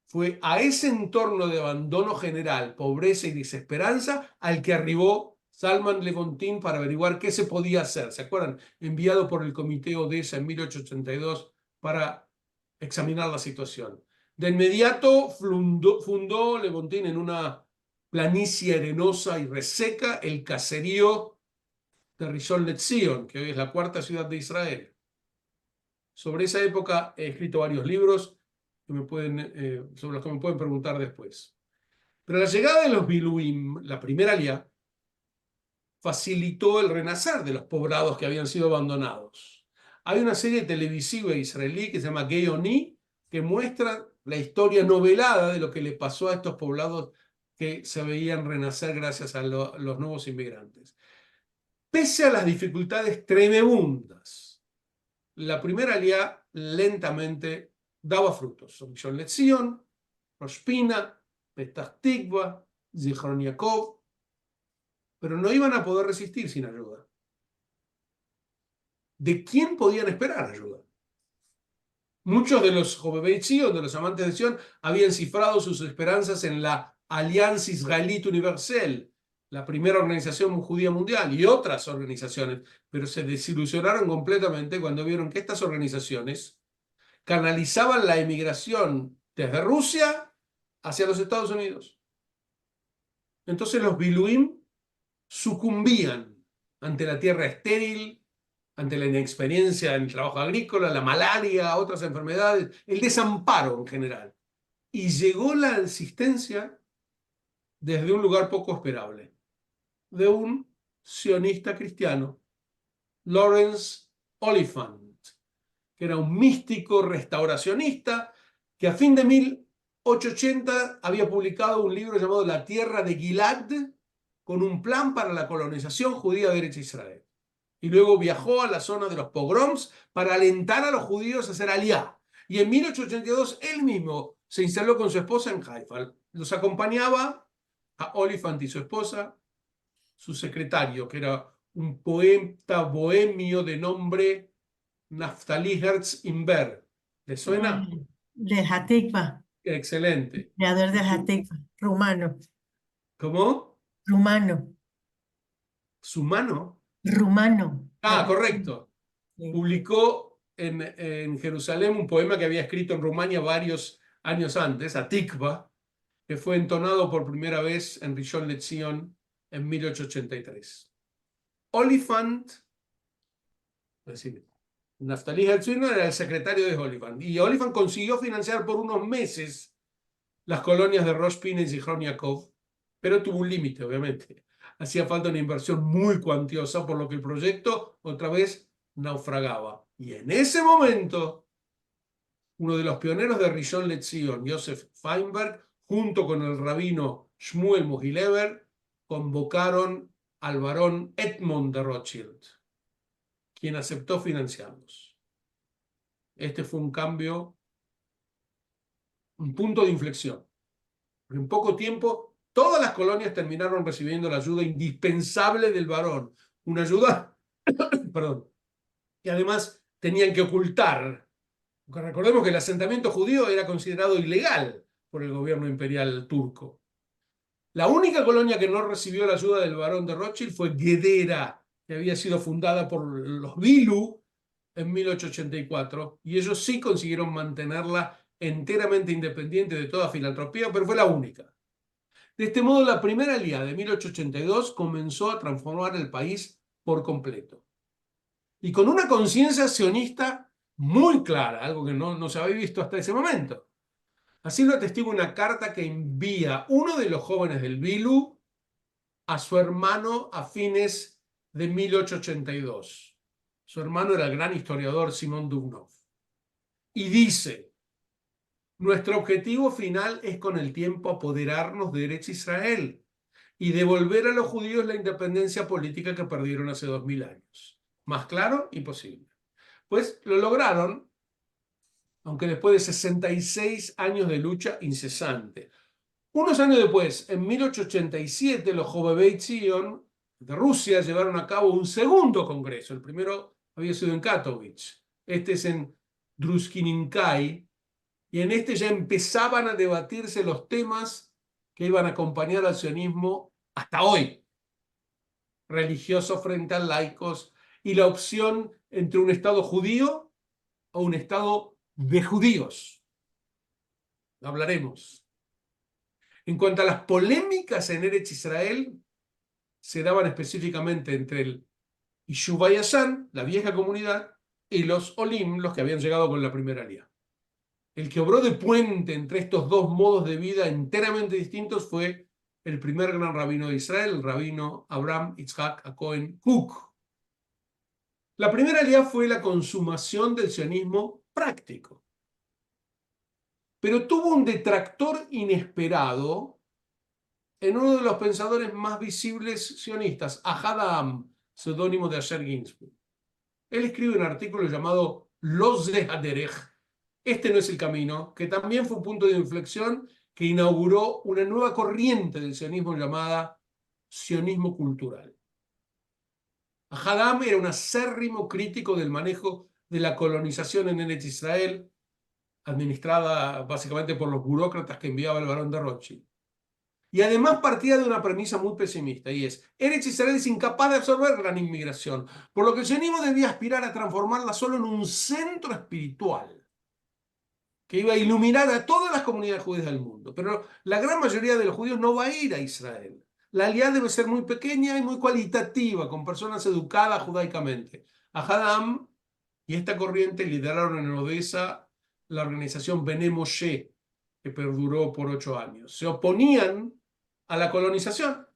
Fue a ese entorno de abandono general, pobreza y desesperanza al que arribó Zalman Levantin para averiguar qué se podía hacer. ¿Se acuerdan? Enviado por el Comité Odessa en 1882 para examinar la situación. De inmediato fundó Levantin en una planicie arenosa y reseca el caserío de Rishon LeZion, que hoy es la 4ª ciudad de Israel. Sobre esa época he escrito varios libros sobre los que me pueden preguntar después. Pero la llegada de los Biluim, la primera aliá, facilitó el renacer de los poblados que habían sido abandonados. Hay una serie televisiva israelí que se llama Gei Oni, que muestra la historia novelada de lo que le pasó a estos poblados que se veían renacer gracias a los nuevos inmigrantes. Pese a las dificultades tremendas, la primera aliá lentamente daba frutos. Rishon LeZion, Rosh Pina, Petah Tikva, Zichron Yaakov, pero no iban a poder resistir sin ayuda. ¿De quién podían esperar ayuda? Muchos de los Jovevei Zion, de los amantes de Sion, habían cifrado sus esperanzas en la Alianza Israelita Universal, la primera organización judía mundial, y otras organizaciones, pero se desilusionaron completamente cuando vieron que estas organizaciones canalizaban la emigración desde Rusia hacia los Estados Unidos. Entonces los Biluim sucumbían ante la tierra estéril, ante la inexperiencia en el trabajo agrícola, la malaria, otras enfermedades, el desamparo en general. Y llegó la asistencia desde un lugar poco esperable, de un sionista cristiano, Lawrence Oliphant, que era un místico restauracionista que a fin de 1880 había publicado un libro llamado La Tierra de Gilad, con un plan para la colonización judía de Eretz Israel. Y luego viajó a la zona de los pogroms para alentar a los judíos a hacer aliá. Y en 1882 él mismo se instaló con su esposa en Haifa. Los acompañaba a Oliphant y su esposa, su secretario, que era un poeta bohemio de nombre Naftali Herz Imber. ¿Le suena? De Hatikva, Excelente. creador de Y Hatikva, rumano, ¿cómo? rumano, Su mano. rumano. Ah, correcto. Sí. Publicó en Jerusalén un poema que había escrito en Rumania varios años antes, Atikva, que fue entonado por primera vez en Rishon LeZion en 1883. Oliphant, es decir, Naftali Hertzog era el secretario de Oliphant, y Oliphant consiguió financiar por unos meses las colonias de Rosh Pinetz y Chron Yaakov, pero tuvo un límite, obviamente. Hacía falta una inversión muy cuantiosa, por lo que el proyecto otra vez naufragaba. Y en ese momento, uno de los pioneros de Rishon LeZion, Joseph Feinberg, junto con el rabino Shmuel Mohilever, convocaron al barón Edmond de Rothschild, quien aceptó financiarlos. Este fue un cambio, un punto de inflexión. En poco tiempo, todas las colonias terminaron recibiendo la ayuda indispensable del varón. Una ayuda, perdón, que además tenían que ocultar. Porque recordemos que el asentamiento judío era considerado ilegal por el gobierno imperial turco. La única colonia que no recibió la ayuda del varón de Rothschild fue Gedera, que había sido fundada por los Bilu en 1884, y ellos sí consiguieron mantenerla enteramente independiente de toda filantropía, pero fue la única. De este modo, la primera alianza de 1882 comenzó a transformar el país por completo. Y con una conciencia sionista muy clara, algo que no se había visto hasta ese momento. Así lo atestigua una carta que envía uno de los jóvenes del Bilu a su hermano a fines de 1882. Su hermano era el gran historiador Simón Dubnov. Y dice: nuestro objetivo final es con el tiempo apoderarnos de Eretz Israel y devolver a los judíos la independencia política que perdieron hace 2000 años. Más claro, imposible. Pues lo lograron, aunque después de 66 años de lucha incesante. Unos años después, en 1887, los Jovevei Zion de Rusia llevaron a cabo un segundo congreso. El primero había sido en Katowice. Este es en Druskininkai. Y en este ya empezaban a debatirse los temas que iban a acompañar al sionismo hasta hoy. Religiosos frente a laicos y la opción entre un Estado judío o un Estado de judíos. Hablaremos. En cuanto a las polémicas en Eretz Israel, se daban específicamente entre el Yishuv Yashan, la vieja comunidad, y los Olim, los que habían llegado con la primera alianza. El que obró de puente entre estos dos modos de vida enteramente distintos fue el primer gran rabino de Israel, el rabino Abraham Yitzhak Cohen Kook. La primera alianza fue la consumación del sionismo práctico. Pero tuvo un detractor inesperado en uno de los pensadores más visibles sionistas, Ahad Ha'am, seudónimo de Asher Ginsburg. Él escribe un artículo llamado Los de Haderech, este no es el camino, que también fue un punto de inflexión que inauguró una nueva corriente del sionismo llamada sionismo cultural. Ahad Ha'am era un acérrimo crítico del manejo de la colonización en Eretz Israel, administrada básicamente por los burócratas que enviaba el barón de Rothschild. Y además partía de una premisa muy pesimista, y es: Eretz Israel es incapaz de absorber gran inmigración, por lo que el sionismo debía aspirar a transformarla solo en un centro espiritual que iba a iluminar a todas las comunidades judías del mundo. Pero la gran mayoría de los judíos no va a ir a Israel. La alianza debe ser muy pequeña y muy cualitativa, con personas educadas judaicamente. Ahad Ha'am y esta corriente lideraron en Odessa la organización Bnei Moshe, que perduró por 8 años. Se oponían a la colonización,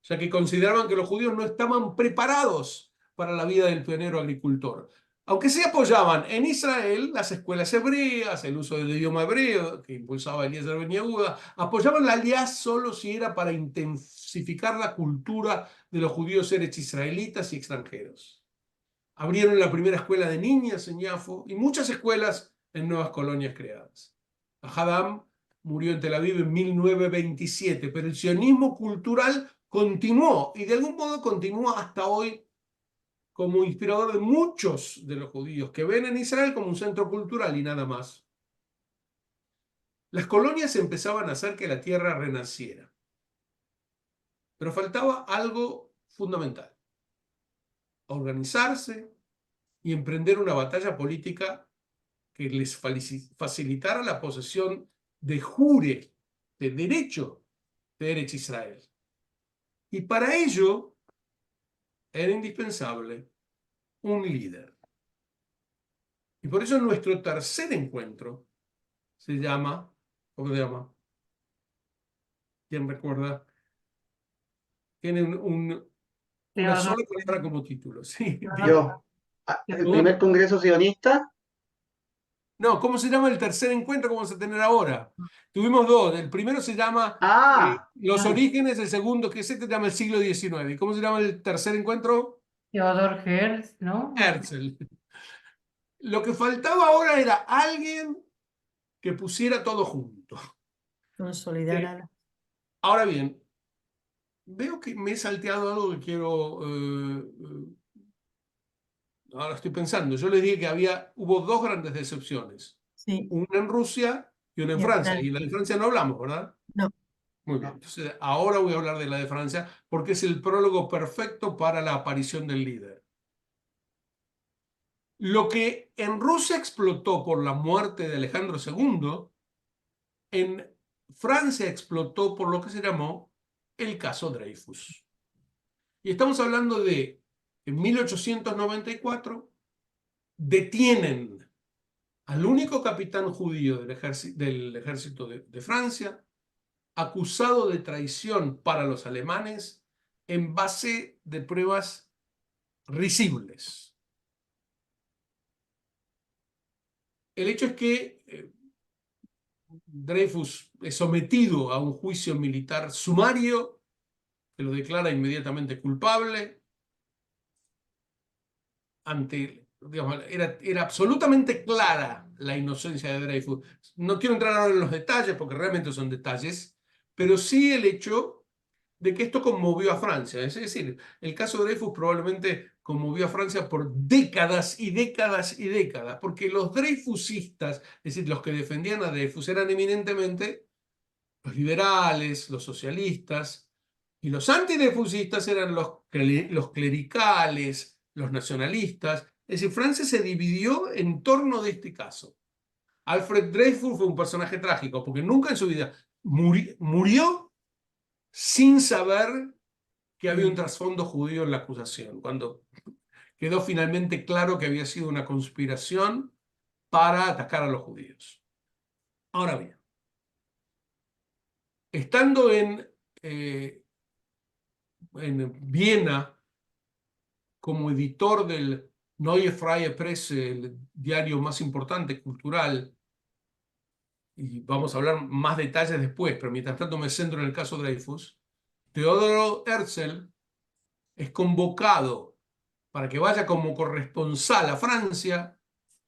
ya que consideraban que los judíos no estaban preparados para la vida del pionero agricultor. Aunque sí apoyaban en Israel las escuelas hebreas, el uso del idioma hebreo que impulsaba Eliezer Ben Yehuda, apoyaban la Aliyá solo si era para intensificar la cultura de los judíos eretz israelitas y extranjeros. Abrieron la primera escuela de niñas en Yafo y muchas escuelas en nuevas colonias creadas. Ahadam murió en Tel Aviv en 1927, pero el sionismo cultural continuó y de algún modo continúa hasta hoy como inspirador de muchos de los judíos que ven en Israel como un centro cultural y nada más. Las colonias empezaban a hacer que la tierra renaciera, pero faltaba algo fundamental: organizarse y emprender una batalla política que les facilitara la posesión de jure, de derecho de Eretz Israel. Y para ello era indispensable un líder. Y por eso nuestro tercer encuentro se llama, ¿cómo se llama? ¿Quién recuerda? Tiene una Teodoro, sola palabra como título, ¿sí? Yo. El ¿Cómo? primer congreso sionista. No, ¿cómo se llama el tercer encuentro que vamos a tener ahora? Tuvimos dos. El primero se llama Los Orígenes, el segundo, que se llama el siglo XIX. ¿Y cómo se llama el tercer encuentro? Theodor Herzl, ¿no? Herzl. Lo que faltaba ahora era alguien que pusiera todo junto. Consolidar Ahora bien, veo que me he salteado algo que quiero... ahora estoy pensando. Yo les dije que hubo dos grandes decepciones. sí, Una en Rusia y una en y en Francia. Francia. Y la de Francia no hablamos, ¿verdad? No, Muy bien. Entonces, ahora voy a hablar de la de Francia porque es el prólogo perfecto para la aparición del líder. Lo que en Rusia explotó por la muerte de Alejandro II, en Francia explotó por lo que se llamó el caso Dreyfus. Y estamos hablando de, en 1894, detienen al único capitán judío del ejército de Francia, acusado de traición para los alemanes en base de pruebas risibles. El hecho es que Dreyfus es sometido a un juicio militar sumario que lo declara inmediatamente culpable. Digamos, era absolutamente clara la inocencia de Dreyfus. No quiero entrar ahora en los detalles porque realmente son detalles, pero sí el hecho de que esto conmovió a Francia. Es decir, el caso de Dreyfus probablemente conmovió a Francia por décadas y décadas y décadas, porque los dreyfusistas, es decir, los que defendían a Dreyfus, eran eminentemente los liberales, los socialistas, y los antidreyfusistas eran los clericales, los nacionalistas. Es decir, Francia se dividió en torno de este caso. Alfred Dreyfus fue un personaje trágico, porque nunca en su vida murió sin saber que había un trasfondo judío en la acusación, cuando quedó finalmente claro que había sido una conspiración para atacar a los judíos. Ahora bien, estando en Viena como editor del Neue Freie Presse, el diario más importante cultural, y vamos a hablar más detalles después, pero mientras tanto me centro en el caso Dreyfus, Teodoro Herzl es convocado para que vaya como corresponsal a Francia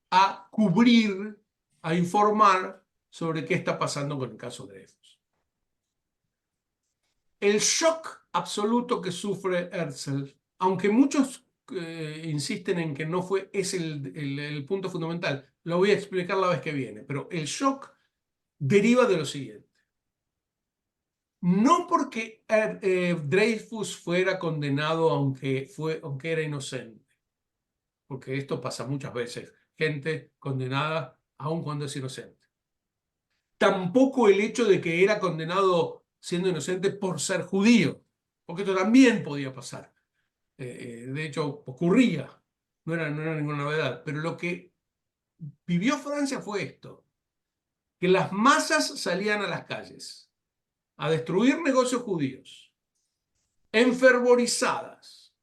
a cubrir, a informar sobre qué está pasando con el caso Dreyfus. El shock absoluto que sufre Herzl, aunque muchos insisten en que no fue, es el punto fundamental, lo voy a explicar la vez que viene, pero el shock deriva de lo siguiente. No porque Dreyfus fuera condenado aunque era inocente, porque esto pasa muchas veces, gente condenada aun cuando es inocente. Tampoco el hecho de que era condenado siendo inocente por ser judío, porque esto también podía pasar. De hecho, ocurría, no era ninguna novedad, pero lo que vivió Francia fue esto, que las masas salían a las calles a destruir negocios judíos, enfervorizadas,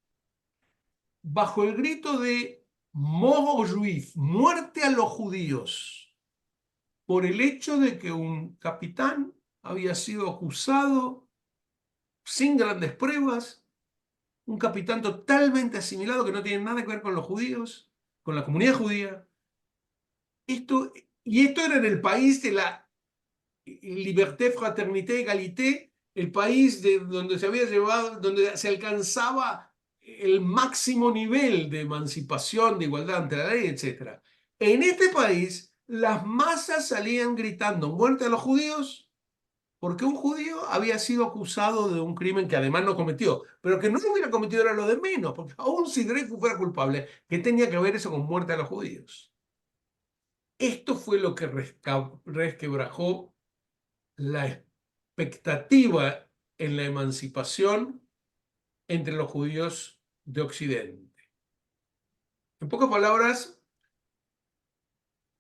bajo el grito de mort aux juifs, muerte a los judíos, por el hecho de que un capitán había sido acusado sin grandes pruebas, un capitán totalmente asimilado que no tiene nada que ver con los judíos, con la comunidad judía. Esto era en el país de la liberté, fraternité, égalité, el país donde se había llevado, donde se alcanzaba el máximo nivel de emancipación, de igualdad ante la ley, etc. En este país, las masas salían gritando muerte a los judíos porque un judío había sido acusado de un crimen que además no cometió, pero que no lo hubiera cometido era lo de menos, porque aún si Dreyfus fuera culpable, ¿qué tenía que ver eso con muerte a los judíos? Esto fue lo que resquebrajó la expectativa en la emancipación entre los judíos de Occidente. En pocas palabras,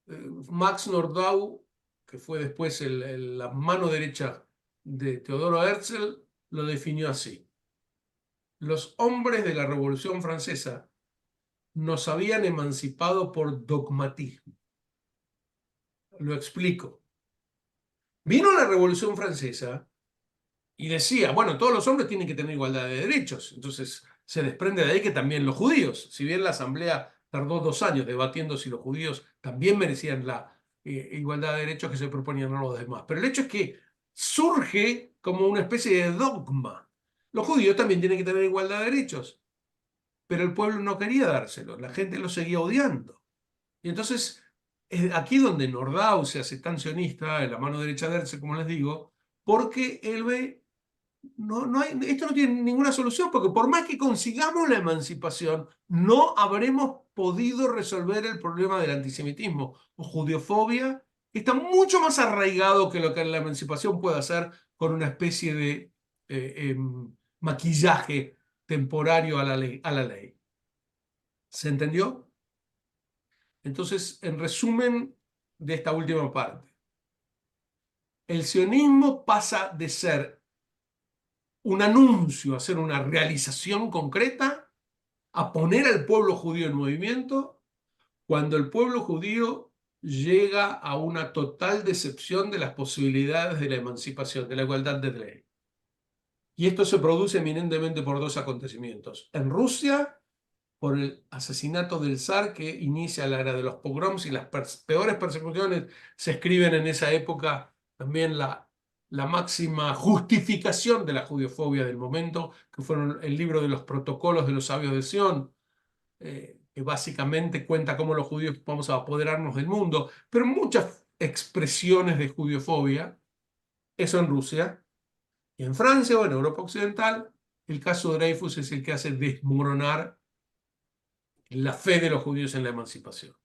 Max Nordau, que fue después la mano derecha de Teodoro Herzl, lo definió así: los hombres de la Revolución Francesa nos habían emancipado por dogmatismo. Lo explico. Vino la Revolución Francesa y decía, bueno, todos los hombres tienen que tener igualdad de derechos. Entonces se desprende de ahí que también los judíos, si bien la Asamblea tardó 2 años debatiendo si los judíos también merecían la igualdad de derechos que se proponían a los demás. Pero el hecho es que surge como una especie de dogma. Los judíos también tienen que tener igualdad de derechos. Pero el pueblo no quería dárselo, la gente lo seguía odiando. Y entonces, es aquí donde Nordau se hace tan sionista, en la mano derecha de Herzl, como les digo, porque él ve, esto no tiene ninguna solución, porque por más que consigamos la emancipación, no habremos podido resolver el problema del antisemitismo o judiofobia, que está mucho más arraigado que lo que la emancipación puede hacer con una especie de maquillaje temporario a la ley. ¿Se entendió? Entonces, en resumen de esta última parte, el sionismo pasa de ser un anuncio a ser una realización concreta, a poner al pueblo judío en movimiento, cuando el pueblo judío llega a una total decepción de las posibilidades de la emancipación, de la igualdad de ley. Y esto se produce eminentemente por 2 acontecimientos. En Rusia, por el asesinato del zar que inicia la era de los pogroms y las peores persecuciones. Se escriben en esa época también la máxima justificación de la judiofobia del momento, que fueron el libro de los protocolos de los sabios de Sion, que básicamente cuenta cómo los judíos vamos a apoderarnos del mundo, pero muchas expresiones de judiofobia, eso en Rusia. Y en Francia o en Europa Occidental, el caso de Dreyfus es el que hace desmoronar la fe de los judíos en la emancipación.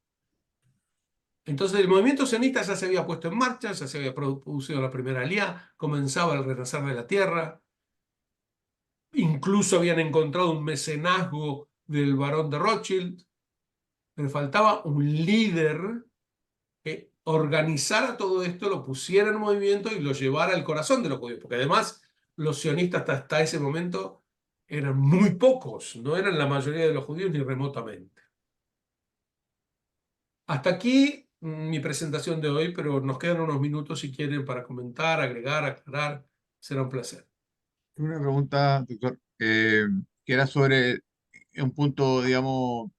Entonces el movimiento sionista ya se había puesto en marcha, ya se había producido la primera aliyá, comenzaba el renacer de la tierra, incluso habían encontrado un mecenazgo del barón de Rothschild, pero faltaba un líder que organizara todo esto, lo pusiera en movimiento y lo llevara al corazón de los judíos, porque además los sionistas hasta ese momento eran muy pocos, no eran la mayoría de los judíos ni remotamente. Hasta aquí mi presentación de hoy, pero nos quedan unos minutos si quieren para comentar, agregar, aclarar. Será un placer. Una pregunta, doctor, que era sobre un punto, digamos,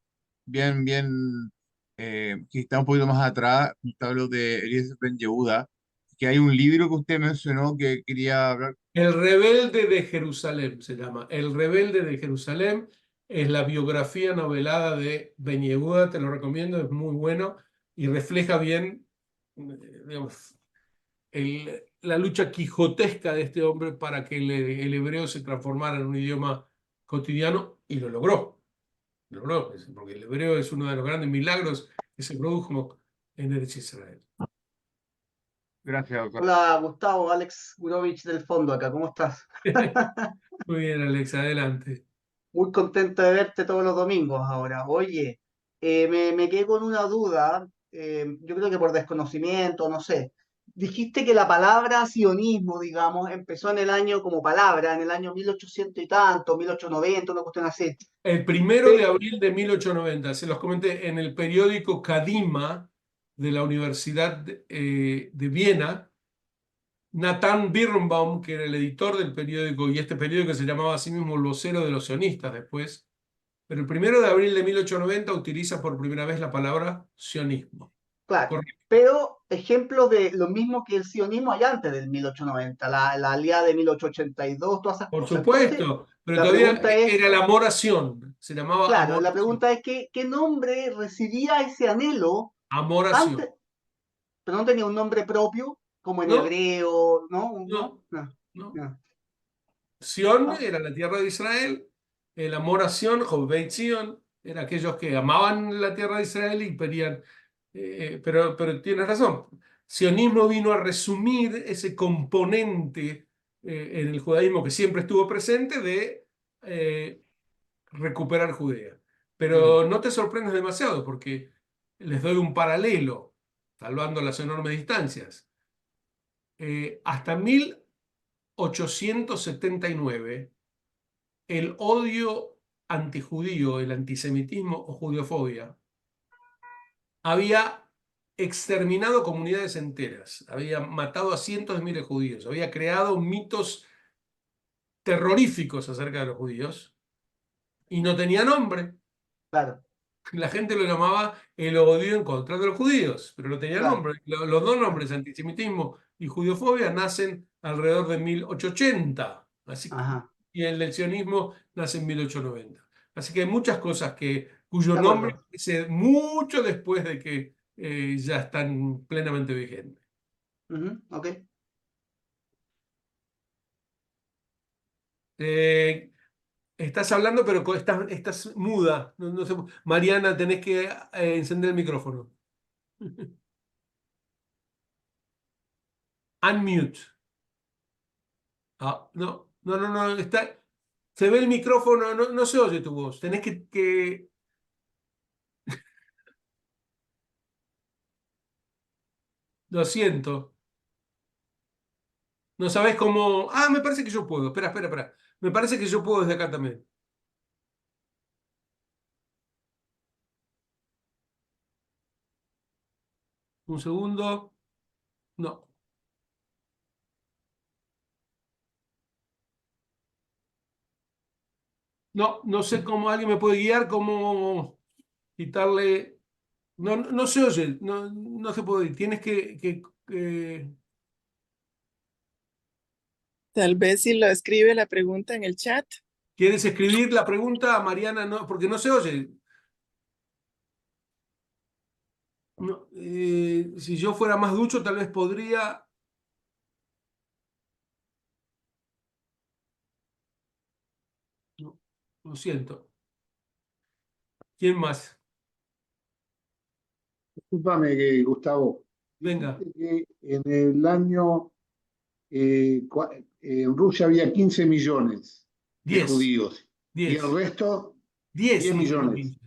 bien, que está un poquito más atrás. Usted habló de Eliezer Ben Yehuda, que hay un libro que usted mencionó que quería hablar. El rebelde de Jerusalén se llama. El rebelde de Jerusalén es la biografía novelada de Ben Yehuda, te lo recomiendo, es muy bueno y refleja bien, digamos, la lucha quijotesca de este hombre para que el hebreo se transformara en un idioma cotidiano y lo logró. Lo logró, porque el hebreo es uno de los grandes milagros que se produjo en Eretz Israel. Gracias, doctor. Hola, Gustavo, Alex Gurovich del fondo acá, ¿cómo estás? Muy bien, Alex, adelante. Muy contento de verte todos los domingos ahora. Oye, me quedé con una duda, yo creo que por desconocimiento, no sé. dijiste que la palabra sionismo, digamos, empezó en el año como palabra, en el año 1800 y tanto, 1890, una cuestión así. El 1 de abril Pe- de 1890, se los comenté en el periódico Kadima de la Universidad de Viena. Nathan Birnbaum, que era el editor del periódico, y este periódico se llamaba así mismo El Vocero de los Sionistas después, pero el 1 de abril de 1890 utiliza por primera vez la palabra sionismo. claro, Correcto. pero ejemplos de lo mismo que el sionismo hay antes del 1890, la alianza de 1882, todas esas Por cosas. Entonces, supuesto, pero la todavía pregunta es, era la amoración, se llamaba claro, la amoración. pregunta es qué nombre recibía ese anhelo Amoración. antes, pero no tenía un nombre propio, como en No, hebreo, ¿no? ¿No? no, No, no. no. Sión Ah, era la tierra de Israel, el amoración, Jobeit Zion, eran aquellos que amaban la tierra de Israel y pedían, pero tienes razón, sionismo vino a resumir ese componente en el judaísmo que siempre estuvo presente de recuperar Judea. ujú, Pero no te sorprendas demasiado porque les doy un paralelo, salvando las enormes distancias. Hasta 1879 el odio antijudío, el antisemitismo o judiofobia, había exterminado comunidades enteras, había matado a cientos de miles de judíos, había creado mitos terroríficos acerca de los judíos y no tenía nombre. claro, La gente lo llamaba el odio en contra de los judíos, pero no tenía claro, nombre. Los dos claro. nombres, antisemitismo y judiofobia, nacen alrededor de 1880. Ajá, Y el del sionismo nace en 1890. Así que hay muchas cosas cuyo de nombre acuerdo. aparece mucho después de que ya están plenamente vigentes. Ujú, ok. Eh, Estás hablando, pero estás muda. Mariana, tenés que encender el micrófono. Unmute. Ah, no, no, no, no. Se ve el micrófono, no, no se oye tu voz. Tenés que. Lo siento. No sabés cómo. Ah, me parece que yo puedo. Espera, espera, espera. Me parece que yo puedo desde acá también. Un segundo. No. No, no sé cómo alguien me puede guiar, cómo quitarle. No, no se oye, no, no se puede ir. Tienes que- Tal vez si lo escribe la pregunta en el chat. ¿Quieres escribir la pregunta a Mariana? No, porque no se oye. No, si yo fuera más ducho, tal vez podría. No, lo siento. ¿Quién más? Discúlpame, Gustavo. Venga, Dijiste que en el año, en Rusia había 15 millones de 10, judíos y el 10, resto 10 10 dije, no millones. 15.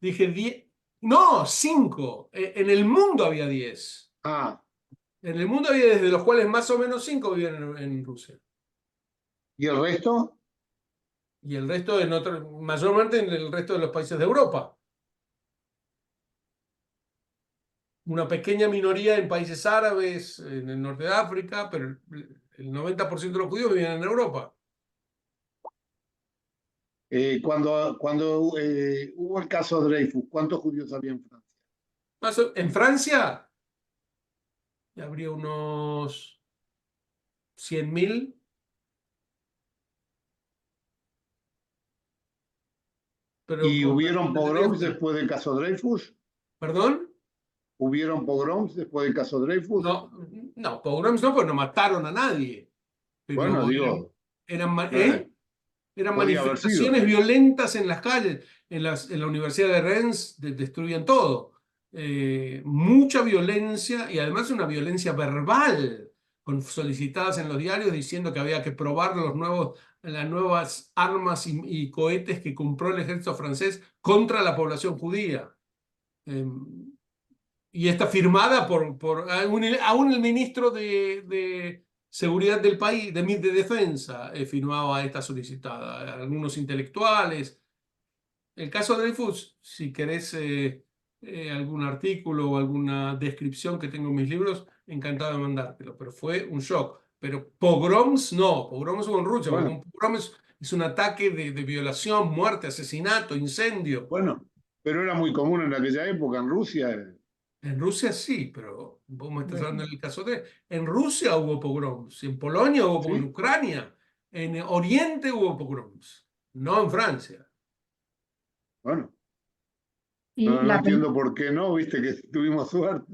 Dije 10. No, 5. En el mundo había 10. Ah, En el mundo había 10, de los cuales más o menos 5 vivían en Rusia. ¿y el resto? Y el resto mayormente en el resto de los países de Europa. Una pequeña minoría en países árabes, en el norte de África, pero el 90% de los judíos vivían en Europa. Cuando hubo el caso Dreyfus, ¿cuántos judíos había en Francia? En Francia habría unos 100.000, pero ¿Y hubieron pogroms relativamente. después del caso Dreyfus? ¿Perdón? ¿Hubieron pogroms después del caso Dreyfus? No, no, pogroms no, pues no mataron a nadie, Bueno, pero digo, ¿eh? Eran podía haber sido. manifestaciones violentas en las calles. En la Universidad de Rennes destruían todo. Mucha violencia y además una violencia verbal, solicitadas en los diarios diciendo que había que probar las nuevas armas y cohetes que compró el ejército francés contra la población judía. y está firmada por aún el ministro de Seguridad del país, de Defensa, firmaba esta solicitada, algunos intelectuales. El caso Dreyfus, si querés algún artículo o alguna descripción que tengo en mis libros, encantado de mandártelo, pero fue un shock. Pero pogroms no, pogroms hubo en Rusia, porque Bueno, un pogrom es un ataque de violación, muerte, asesinato, incendio. bueno, pero era muy común en aquella época en Rusia. En Rusia sí, pero vos me estás hablando Bueno, del caso de... En Rusia hubo pogroms, en Polonia hubo, en ¿sí? Ucrania, en Oriente hubo pogroms, no en Francia. Bueno, Y no la entiendo por qué no, viste que tuvimos suerte.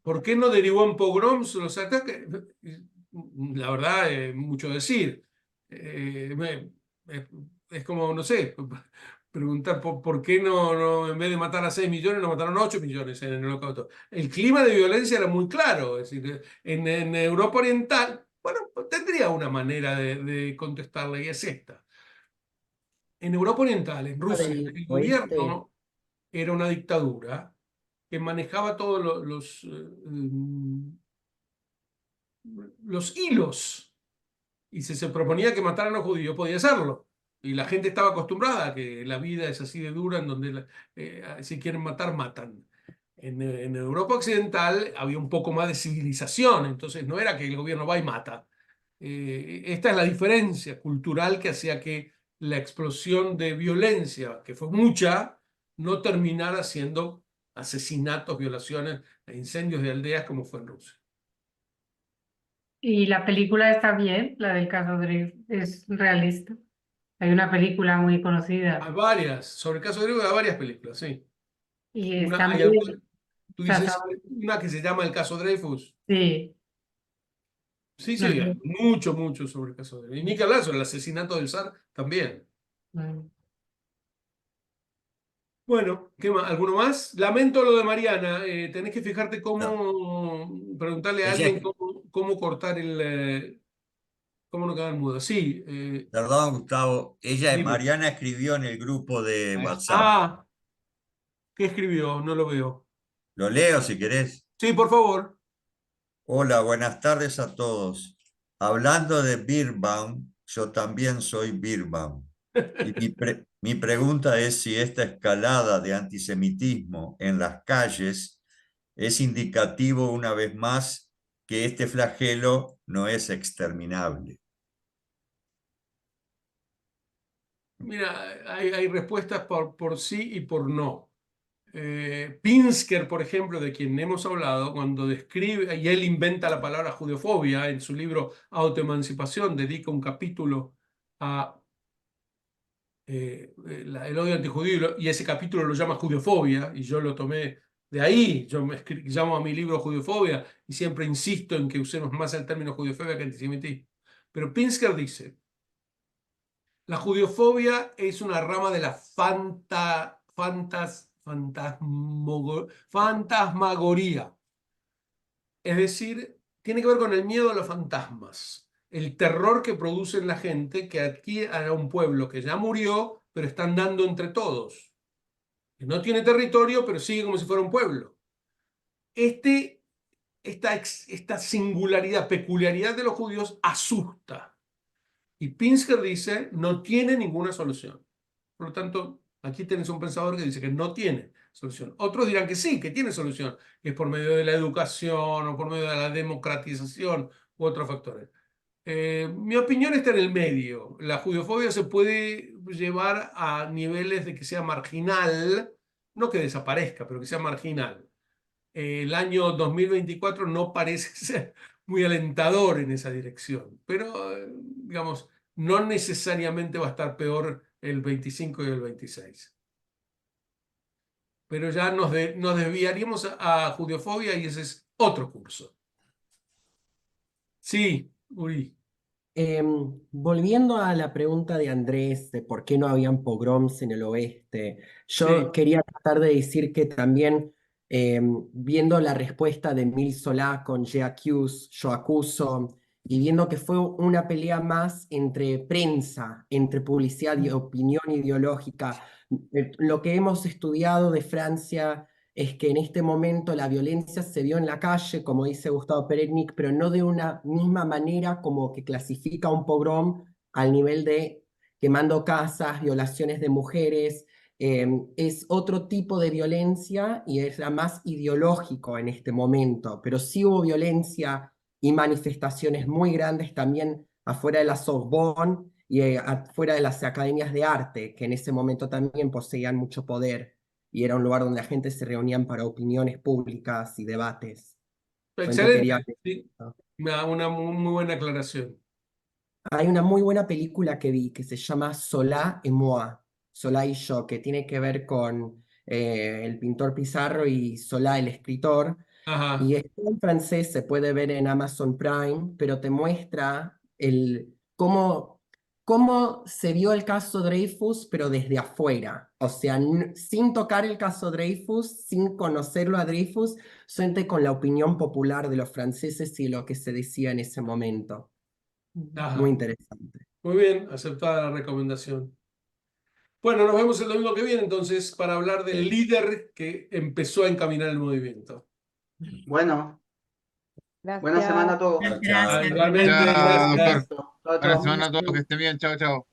¿Por qué no derivó en pogroms los ataques? La verdad, mucho decir. Es como, no sé, preguntar por qué en vez de matar a 6 millones, no mataron a 8 millones en el Holocausto. El clima de violencia era muy claro. Es decir, en Europa Oriental, bueno, tendría una manera de contestarle y es esta. En Europa Oriental, en Rusia, del el oeste. gobierno era una dictadura que manejaba todos los hilos. Y si se proponía que mataran a los judíos, podía hacerlo. Y la gente estaba acostumbrada a que la vida es así de dura, en donde si quieren matar, matan. En Europa Occidental había un poco más de civilización, entonces no era que el gobierno va y mata. Esta es la diferencia cultural que hacía que la explosión de violencia, que fue mucha, no terminara siendo asesinatos, violaciones e incendios de aldeas como fue en Rusia. Y la película está bien, la del caso Dreyfus, es realista. Hay una película muy Hay conocida varias, sobre el caso de Grego, hay varias películas, sí. y está Hay muy bien. tú O sea, dices, una que se llama El caso Dreyfus. sí, Sí, no sí, sé. hay mucho, mucho sobre el caso Dreyfus. Y ni que hablar sobre el asesinato del zar también. Mm. Bueno, ¿qué más? ¿Alguno más? Lamento lo de Mariana. Tenés que fijarte No, preguntarle a ella, alguien cómo cortar cómo no quedar mudo. Sí, perdón, Gustavo, dime. Mariana escribió en el grupo de WhatsApp. Ah, ¿qué escribió? No lo veo. Lo leo si querés. Sí, por favor. Hola, buenas tardes a todos. Hablando de Birbaum, yo también soy Birbaum. Y mi pregunta es si esta escalada de antisemitismo en las calles es indicativo una vez más que este flagelo no es exterminable. Mira, hay respuestas por sí y por no. Pinsker, por ejemplo, de quien hemos hablado, cuando describe, y él inventa la palabra judeofobia en su libro Autoemancipación, dedica un capítulo a el odio antijudío, y ese capítulo lo llama judeofobia, y yo lo tomé de ahí. Yo llamo a mi libro judeofobia, y siempre insisto en que usemos más el término judeofobia que antisemitismo. Pero Pinsker dice, la judeofobia es una rama de la fantasmagoría. Es decir, tiene que ver con el miedo a los fantasmas, el terror que produce en la gente que adquiere a un pueblo que ya murió, pero está andando entre todos. Que no tiene territorio, pero sigue como si fuera un pueblo. Esta singularidad, peculiaridad de los judíos asusta. Y Pinsker dice, no tiene ninguna solución. Por lo tanto, aquí tienes un pensador que dice que no tiene solución. Otros dirán que sí, que tiene solución, que es por medio de la educación o por medio de la democratización u otros factores. Mi opinión está en el medio. La judeofobia se puede llevar a niveles de que sea marginal, no que desaparezca, pero que sea marginal. El año 2024 no parece ser muy alentador en esa dirección, pero digamos, no necesariamente va a estar peor el 25 y el 26. Pero ya nos desviaríamos a judeofobia y ese es otro curso. Sí, Uri. Volviendo a la pregunta de Andrés de por qué no habían pogroms en el oeste, yo Sí. quería tratar de decir que también, viendo la respuesta de Emile Zola con Je accuse, yo acuso, y viendo que fue una pelea más entre prensa, entre publicidad y opinión ideológica, lo que hemos estudiado de Francia es que en este momento la violencia se vio en la calle, como dice Gustavo Peretnik, pero no de una misma manera como que clasifica un pogrom al nivel de quemando casas, violaciones de mujeres. Es otro tipo de violencia y es la más ideológico en este momento, pero sí hubo violencia y manifestaciones muy grandes también afuera de la Sorbonne y afuera de las academias de arte, que en ese momento también poseían mucho poder y era un lugar donde la gente se reunían para opiniones públicas y debates. Solamente quería... Excelente, sí. Una muy buena aclaración. Hay una muy buena película que vi que se llama Solá et moi, Solá y yo, que tiene que ver con el pintor Pizarro y Solá, el escritor. Ajá. Y está en francés, se puede ver en Amazon Prime, pero te muestra cómo se vio el caso Dreyfus, pero desde afuera. O sea, sin tocar el caso Dreyfus, sin conocerlo a Dreyfus, solamente con la opinión popular de los franceses y lo que se decía en ese momento. Ajá. Muy interesante. Muy bien, aceptada la recomendación. Bueno, nos vemos el domingo que viene entonces para hablar del líder que empezó a encaminar el movimiento. Bueno, buena Gracias. semana a todos. Chao, chao. Igualmente, Chao, doctor. gracias. Chao, Buena chao. semana a todos, que estén bien. Chao, chao.